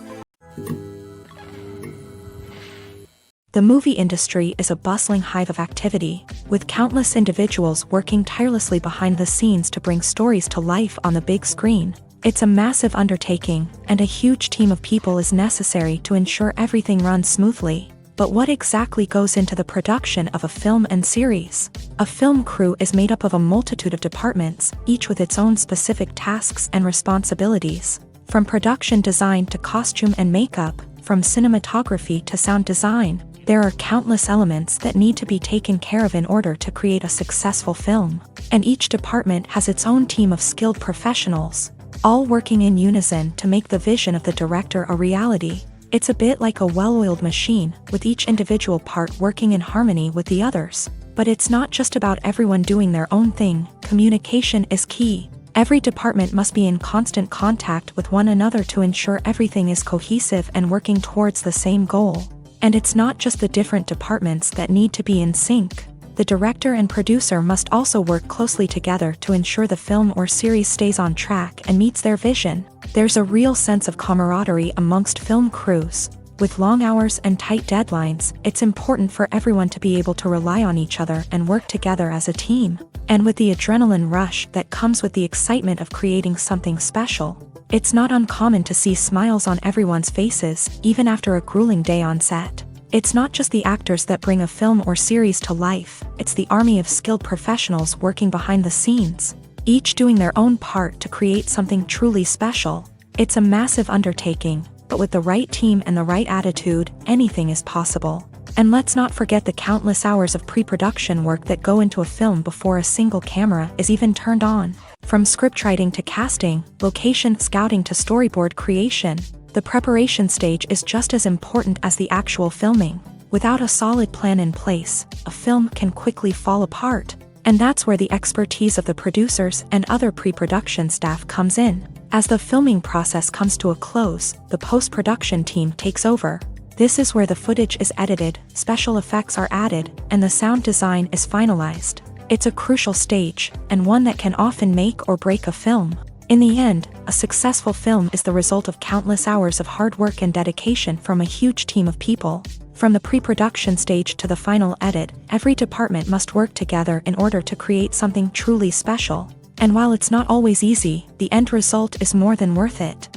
The movie industry is a bustling hive of activity, with countless individuals working tirelessly behind the scenes to bring stories to life on the big screen. It's a massive undertaking, and a huge team of people is necessary to ensure everything runs smoothly. But what exactly goes into the production of a film and series? A film crew is made up of a multitude of departments, each with its own specific tasks and responsibilities. From production design to costume and makeup, from cinematography to sound design, there are countless elements that need to be taken care of in order to create a successful film. And each department has its own team of skilled professionals, all working in unison to make the vision of the director a reality. It's a bit like a well-oiled machine, with each individual part working in harmony with the others. But it's not just about everyone doing their own thing. Communication is key. Every department must be in constant contact with one another to ensure everything is cohesive and working towards the same goal. And it's not just the different departments that need to be in sync. The director and producer must also work closely together to ensure the film or series stays on track and meets their vision. There's a real sense of camaraderie amongst film crews. With long hours and tight deadlines, it's important for everyone to be able to rely on each other and work together as a team. And with the adrenaline rush that comes with the excitement of creating something special, it's not uncommon to see smiles on everyone's faces, even after a grueling day on set. It's not just the actors that bring a film or series to life, it's the army of skilled professionals working behind the scenes, each doing their own part to create something truly special. It's a massive undertaking, but with the right team and the right attitude, anything is possible. And let's not forget the countless hours of pre-production work that go into a film before a single camera is even turned on. From scriptwriting to casting, location scouting to storyboard creation, the preparation stage is just as important as the actual filming. Without a solid plan in place, a film can quickly fall apart. And that's where the expertise of the producers and other pre-production staff comes in. As the filming process comes to a close, the post-production team takes over. This is where the footage is edited, special effects are added, and the sound design is finalized. It's a crucial stage, and one that can often make or break a film. In the end, a successful film is the result of countless hours of hard work and dedication from a huge team of people. From the pre-production stage to the final edit, every department must work together in order to create something truly special. And while it's not always easy, the end result is more than worth it.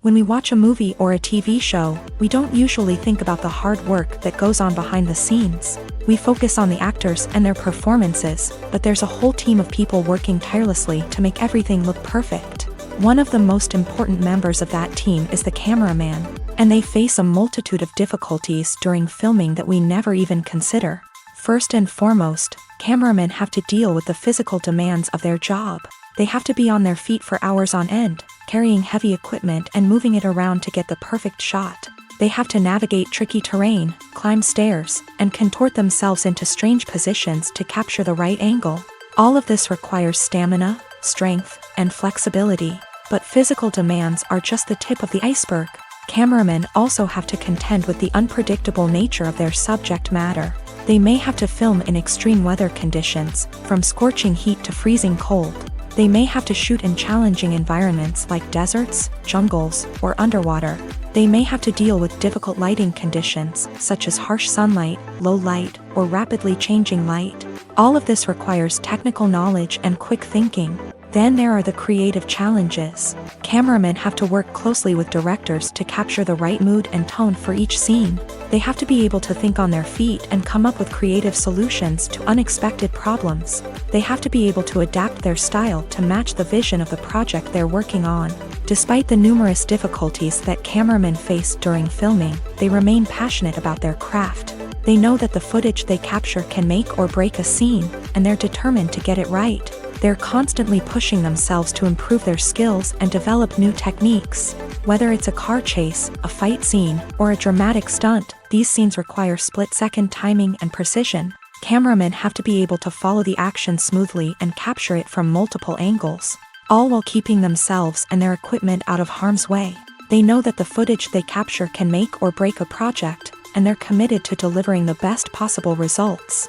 When we watch a movie or a TV show, we don't usually think about the hard work that goes on behind the scenes. We focus on the actors and their performances, but there's a whole team of people working tirelessly to make everything look perfect. One of the most important members of that team is the cameraman, and they face a multitude of difficulties during filming that we never even consider. First and foremost, cameramen have to deal with the physical demands of their job. They have to be on their feet for hours on end, carrying heavy equipment and moving it around to get the perfect shot. They have to navigate tricky terrain, climb stairs, and contort themselves into strange positions to capture the right angle. All of this requires stamina, strength, and flexibility. But physical demands are just the tip of the iceberg. Cameramen also have to contend with the unpredictable nature of their subject matter. They may have to film in extreme weather conditions, from scorching heat to freezing cold. They may have to shoot in challenging environments like deserts, jungles, or underwater. They may have to deal with difficult lighting conditions, such as harsh sunlight, low light, or rapidly changing light. All of this requires technical knowledge and quick thinking. Then there are the creative challenges. Cameramen have to work closely with directors to capture the right mood and tone for each scene. They have to be able to think on their feet and come up with creative solutions to unexpected problems. They have to be able to adapt their style to match the vision of the project they're working on. Despite the numerous difficulties that cameramen face during filming, they remain passionate about their craft. They know that the footage they capture can make or break a scene, and they're determined to get it right. They're constantly pushing themselves to improve their skills and develop new techniques. Whether it's a car chase, a fight scene, or a dramatic stunt, these scenes require split-second timing and precision. Cameramen have to be able to follow the action smoothly and capture it from multiple angles, all while keeping themselves and their equipment out of harm's way. They know that the footage they capture can make or break a project, and they're committed to delivering the best possible results.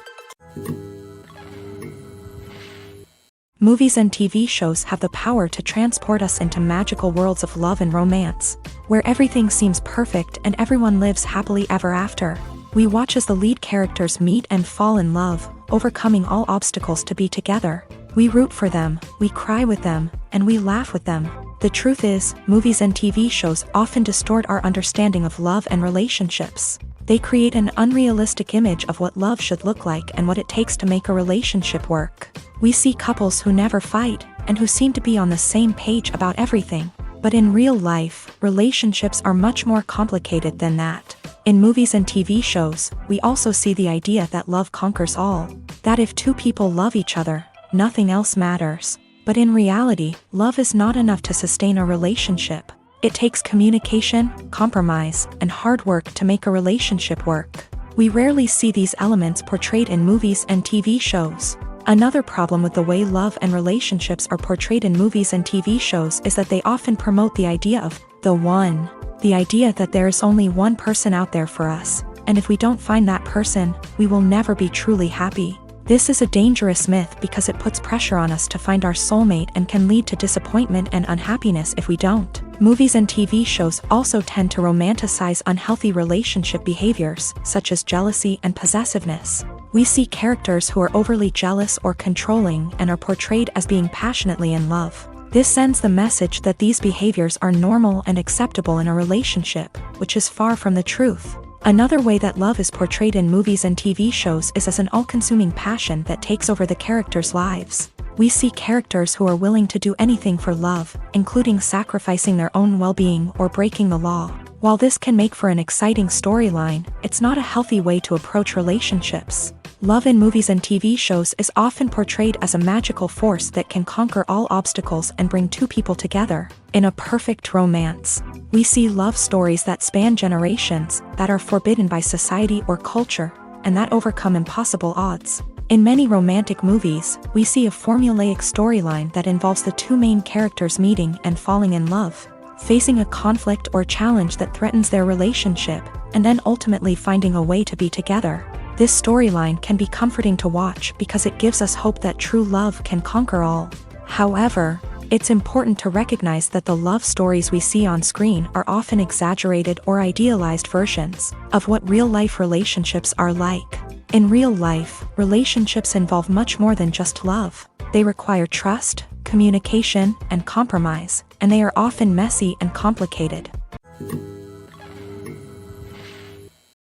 Movies and TV shows have the power to transport us into magical worlds of love and romance, where everything seems perfect and everyone lives happily ever after. We watch as the lead characters meet and fall in love, overcoming all obstacles to be together. We root for them, we cry with them, and we laugh with them. The truth is, movies and TV shows often distort our understanding of love and relationships. They create an unrealistic image of what love should look like and what it takes to make a relationship work. We see couples who never fight, and who seem to be on the same page about everything. But in real life, relationships are much more complicated than that. In movies and TV shows, we also see the idea that love conquers all. That if two people love each other, nothing else matters. But in reality, love is not enough to sustain a relationship. It takes communication, compromise, and hard work to make a relationship work. We rarely see these elements portrayed in movies and TV shows. Another problem with the way love and relationships are portrayed in movies and TV shows is that they often promote the idea of the one. The idea that there is only one person out there for us, and if we don't find that person, we will never be truly happy. This is a dangerous myth because it puts pressure on us to find our soulmate and can lead to disappointment and unhappiness if we don't. Movies and TV shows also tend to romanticize unhealthy relationship behaviors, such as jealousy and possessiveness. We see characters who are overly jealous or controlling and are portrayed as being passionately in love. This sends the message that these behaviors are normal and acceptable in a relationship, which is far from the truth. Another way that love is portrayed in movies and TV shows is as an all-consuming passion that takes over the characters' lives. We see characters who are willing to do anything for love, including sacrificing their own well-being or breaking the law. While this can make for an exciting storyline, it's not a healthy way to approach relationships. Love in movies and TV shows is often portrayed as a magical force that can conquer all obstacles and bring two people together. In a perfect romance, we see love stories that span generations, that are forbidden by society or culture, and that overcome impossible odds. In many romantic movies, we see a formulaic storyline that involves the two main characters meeting and falling in love, facing a conflict or challenge that threatens their relationship, and then ultimately finding a way to be together. This storyline can be comforting to watch because it gives us hope that true love can conquer all. However, it's important to recognize that the love stories we see on screen are often exaggerated or idealized versions of what real-life relationships are like. In real life, relationships involve much more than just love. They require trust, communication, and compromise, and they are often messy and complicated.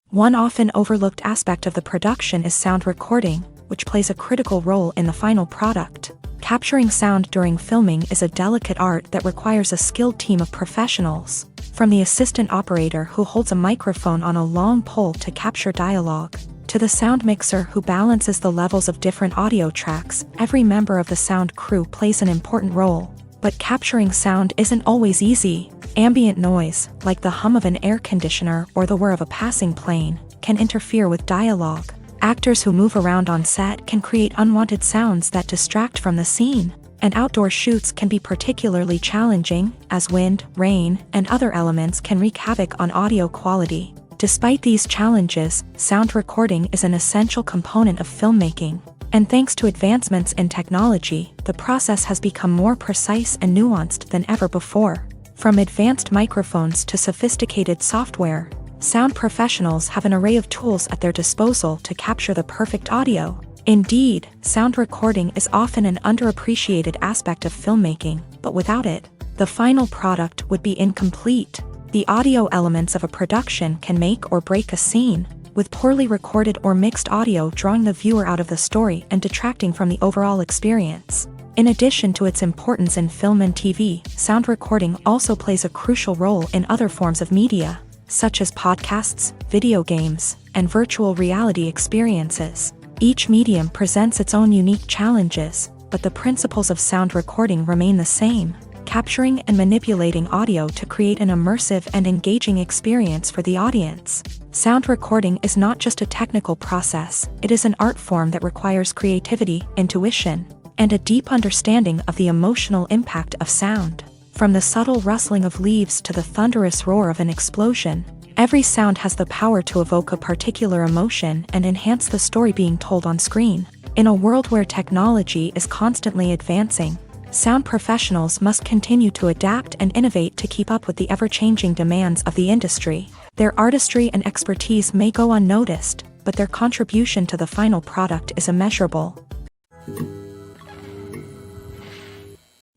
One often overlooked aspect of the production is sound recording, which plays a critical role in the final product. Capturing sound during filming is a delicate art that requires a skilled team of professionals, from the assistant operator who holds a microphone on a long pole to capture dialogue, to the sound mixer who balances the levels of different audio tracks. Every member of the sound crew plays an important role. But capturing sound isn't always easy. Ambient noise, like the hum of an air conditioner or the whir of a passing plane, can interfere with dialogue. Actors who move around on set can create unwanted sounds that distract from the scene. And outdoor shoots can be particularly challenging, as wind, rain, and other elements can wreak havoc on audio quality. Despite these challenges, sound recording is an essential component of filmmaking. And thanks to advancements in technology, the process has become more precise and nuanced than ever before. From advanced microphones to sophisticated software, sound professionals have an array of tools at their disposal to capture the perfect audio. Indeed, sound recording is often an underappreciated aspect of filmmaking, but without it, the final product would be incomplete. The audio elements of a production can make or break a scene, with poorly recorded or mixed audio drawing the viewer out of the story and detracting from the overall experience. In addition to its importance in film and TV, sound recording also plays a crucial role in other forms of media, such as podcasts, video games, and virtual reality experiences. Each medium presents its own unique challenges, but the principles of sound recording remain the same: capturing and manipulating audio to create an immersive and engaging experience for the audience. Sound recording is not just a technical process, it is an art form that requires creativity, intuition, and a deep understanding of the emotional impact of sound. From the subtle rustling of leaves to the thunderous roar of an explosion, every sound has the power to evoke a particular emotion and enhance the story being told on screen. In a world where technology is constantly advancing, sound professionals must continue to adapt and innovate to keep up with the ever-changing demands of the industry. Their artistry and expertise may go unnoticed, but their contribution to the final product is immeasurable.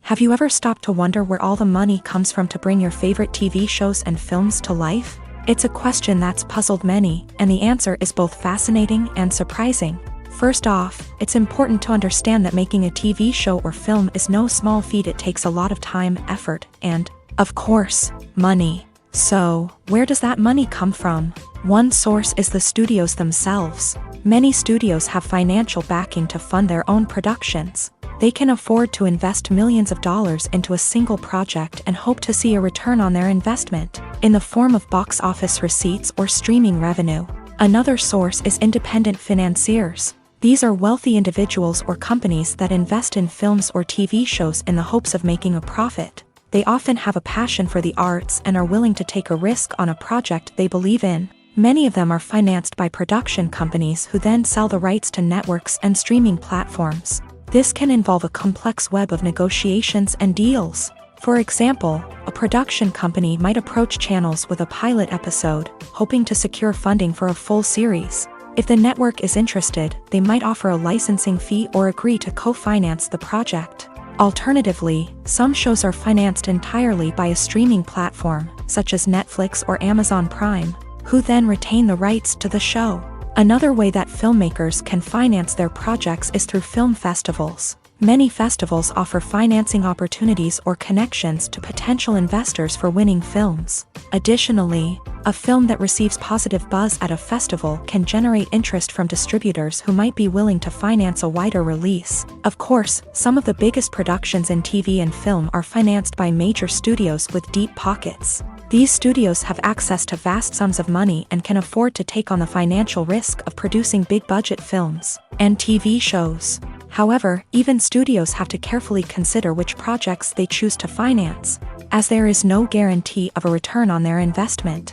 Have you ever stopped to wonder where all the money comes from to bring your favorite TV shows and films to life? It's a question that's puzzled many, and the answer is both fascinating and surprising. First off, it's important to understand that making a TV show or film is no small feat. It takes a lot of time, effort, and, of course, money. So, where does that money come from? One source is the studios themselves. Many studios have financial backing to fund their own productions. They can afford to invest millions of dollars into a single project and hope to see a return on their investment, in the form of box office receipts or streaming revenue. Another source is independent financiers. These are wealthy individuals or companies that invest in films or TV shows in the hopes of making a profit. They often have a passion for the arts and are willing to take a risk on a project they believe in. Many of them are financed by production companies who then sell the rights to networks and streaming platforms. This can involve a complex web of negotiations and deals. For example, a production company might approach channels with a pilot episode, hoping to secure funding for a full series. If the network is interested, they might offer a licensing fee or agree to co-finance the project. Alternatively, some shows are financed entirely by a streaming platform, such as Netflix or Amazon Prime, who then retain the rights to the show. Another way that filmmakers can finance their projects is through film festivals. Many festivals offer financing opportunities or connections to potential investors for winning films. Additionally, a film that receives positive buzz at a festival can generate interest from distributors who might be willing to finance a wider release. Of course, some of the biggest productions in TV and film are financed by major studios with deep pockets. These studios have access to vast sums of money and can afford to take on the financial risk of producing big-budget films and TV shows. However, even studios have to carefully consider which projects they choose to finance, as there is no guarantee of a return on their investment.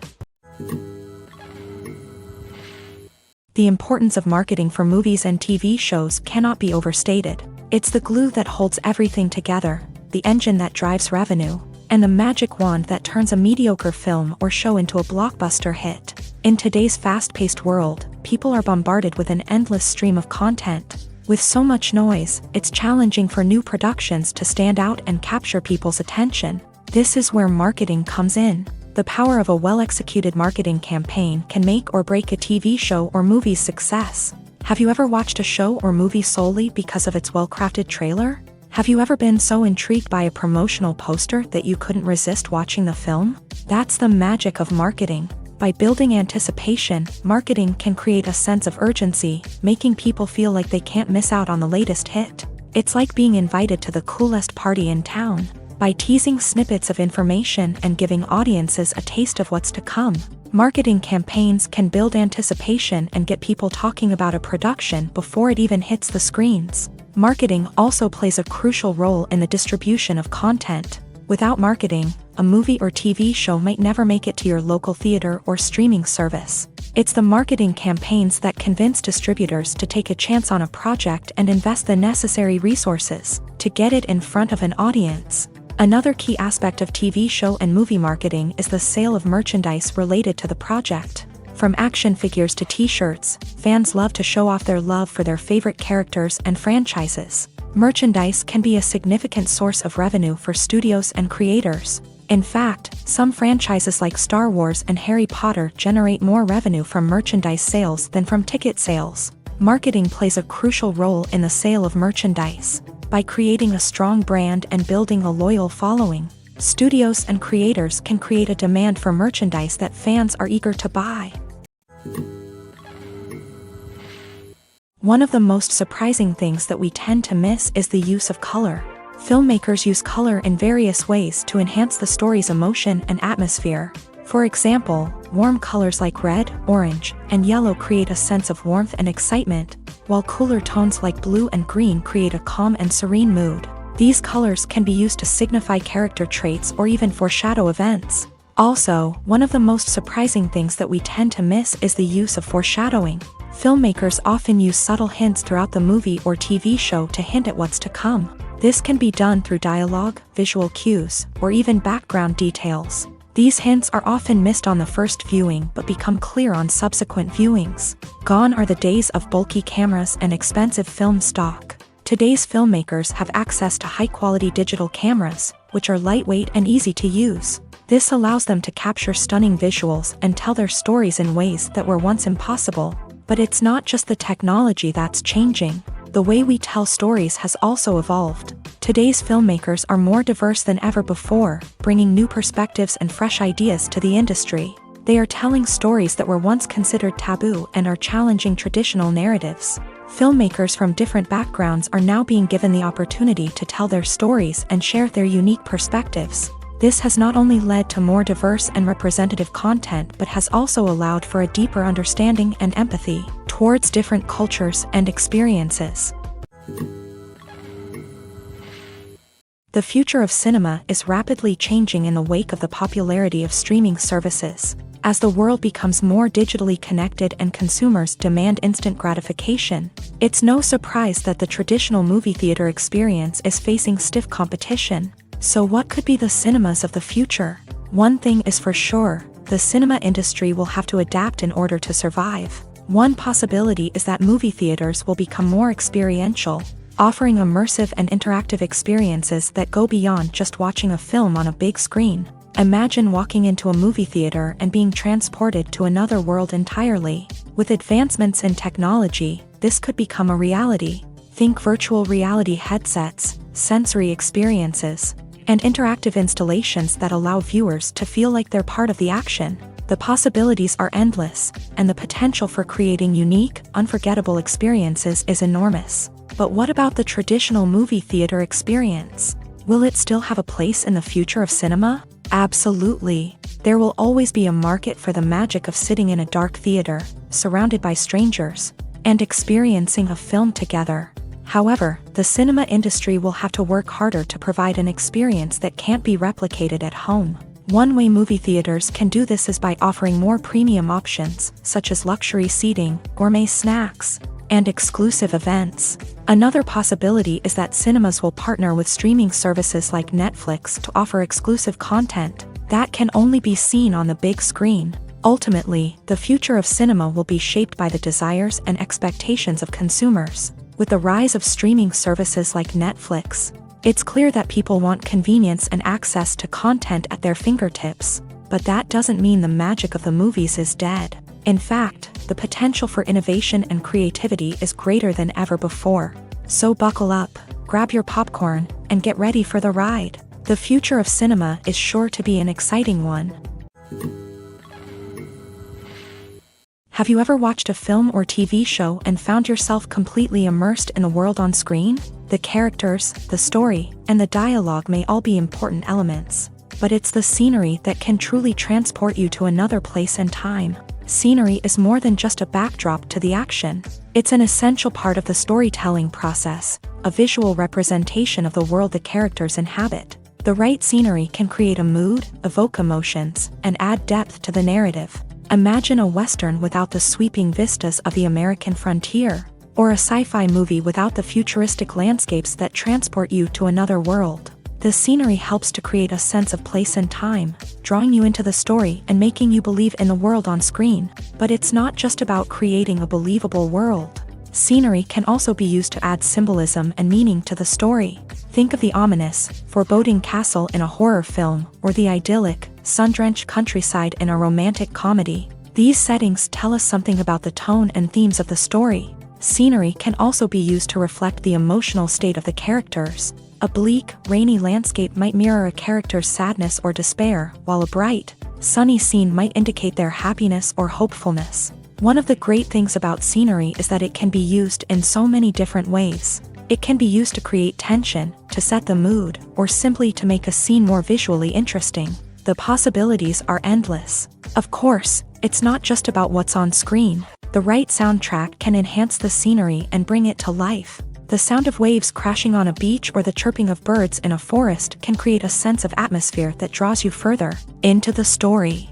The importance of marketing for movies and TV shows cannot be overstated. It's the glue that holds everything together, the engine that drives revenue, and the magic wand that turns a mediocre film or show into a blockbuster hit. In today's fast-paced world, people are bombarded with an endless stream of content. With so much noise, it's challenging for new productions to stand out and capture people's attention. This is where marketing comes in. The power of a well-executed marketing campaign can make or break a TV show or movie's success. Have you ever watched a show or movie solely because of its well-crafted trailer? Have you ever been so intrigued by a promotional poster that you couldn't resist watching the film? That's the magic of marketing. By building anticipation, marketing can create a sense of urgency, making people feel like they can't miss out on the latest hit. It's like being invited to the coolest party in town. By teasing snippets of information and giving audiences a taste of what's to come, marketing campaigns can build anticipation and get people talking about a production before it even hits the screens. Marketing also plays a crucial role in the distribution of content. Without marketing, a movie or TV show might never make it to your local theater or streaming service. It's the marketing campaigns that convince distributors to take a chance on a project and invest the necessary resources to get it in front of an audience. Another key aspect of TV show and movie marketing is the sale of merchandise related to the project. From action figures to t-shirts, fans love to show off their love for their favorite characters and franchises. Merchandise can be a significant source of revenue for studios and creators. In fact, some franchises like Star Wars and Harry Potter generate more revenue from merchandise sales than from ticket sales. Marketing plays a crucial role in the sale of merchandise. By creating a strong brand and building a loyal following, studios and creators can create a demand for merchandise that fans are eager to buy. One of the most surprising things that we tend to miss is the use of color. Filmmakers use color in various ways to enhance the story's emotion and atmosphere. For example, warm colors like red, orange, and yellow create a sense of warmth and excitement, while cooler tones like blue and green create a calm and serene mood. These colors can be used to signify character traits or even foreshadow events. Also, one of the most surprising things that we tend to miss is the use of foreshadowing. Filmmakers often use subtle hints throughout the movie or TV show to hint at what's to come. This can be done through dialogue, visual cues, or even background details. These hints are often missed on the first viewing but become clear on subsequent viewings. Gone are the days of bulky cameras and expensive film stock. Today's filmmakers have access to high-quality digital cameras, which are lightweight and easy to use. This allows them to capture stunning visuals and tell their stories in ways that were once impossible. But it's not just the technology that's changing. The way we tell stories has also evolved. Today's filmmakers are more diverse than ever before, bringing new perspectives and fresh ideas to the industry. They are telling stories that were once considered taboo and are challenging traditional narratives. Filmmakers from different backgrounds are now being given the opportunity to tell their stories and share their unique perspectives. This has not only led to more diverse and representative content but has also allowed for a deeper understanding and empathy towards different cultures and experiences. The future of cinema is rapidly changing in the wake of the popularity of streaming services. As the world becomes more digitally connected and consumers demand instant gratification, it's no surprise that the traditional movie theater experience is facing stiff competition. So what could be the cinemas of the future? One thing is for sure, the cinema industry will have to adapt in order to survive. One possibility is that movie theaters will become more experiential, offering immersive and interactive experiences that go beyond just watching a film on a big screen. Imagine walking into a movie theater and being transported to another world entirely. With advancements in technology, this could become a reality. Think virtual reality headsets, sensory experiences, and interactive installations that allow viewers to feel like they're part of the action. The possibilities are endless, and the potential for creating unique, unforgettable experiences is enormous. But what about the traditional movie theater experience? Will it still have a place in the future of cinema? Absolutely. There will always be a market for the magic of sitting in a dark theater, surrounded by strangers, and experiencing a film together. However, the cinema industry will have to work harder to provide an experience that can't be replicated at home. One way movie theaters can do this is by offering more premium options, such as luxury seating, gourmet snacks, and exclusive events. Another possibility is that cinemas will partner with streaming services like Netflix to offer exclusive content that can only be seen on the big screen. Ultimately, the future of cinema will be shaped by the desires and expectations of consumers. With the rise of streaming services like Netflix, it's clear that people want convenience and access to content at their fingertips. But that doesn't mean the magic of the movies is dead. In fact, the potential for innovation and creativity is greater than ever before. So buckle up, grab your popcorn, and get ready for the ride. The future of cinema is sure to be an exciting one. Have you ever watched a film or TV show and found yourself completely immersed in the world on screen? The characters, the story, and the dialogue may all be important elements, but it's the scenery that can truly transport you to another place and time. Scenery is more than just a backdrop to the action. It's an essential part of the storytelling process, a visual representation of the world the characters inhabit. The right scenery can create a mood, evoke emotions, and add depth to the narrative. Imagine a Western without the sweeping vistas of the American frontier, or a sci-fi movie without the futuristic landscapes that transport you to another world. The scenery helps to create a sense of place and time, drawing you into the story and making you believe in the world on screen. But it's not just about creating a believable world. Scenery can also be used to add symbolism and meaning to the story. Think of the ominous, foreboding castle in a horror film, or the idyllic, sun-drenched countryside in a romantic comedy. These settings tell us something about the tone and themes of the story. Scenery can also be used to reflect the emotional state of the characters. A bleak, rainy landscape might mirror a character's sadness or despair, while a bright, sunny scene might indicate their happiness or hopefulness. One of the great things about scenery is that it can be used in so many different ways. It can be used to create tension, to set the mood, or simply to make a scene more visually interesting. The possibilities are endless. Of course, it's not just about what's on screen. The right soundtrack can enhance the scenery and bring it to life. The sound of waves crashing on a beach or the chirping of birds in a forest can create a sense of atmosphere that draws you further into the story.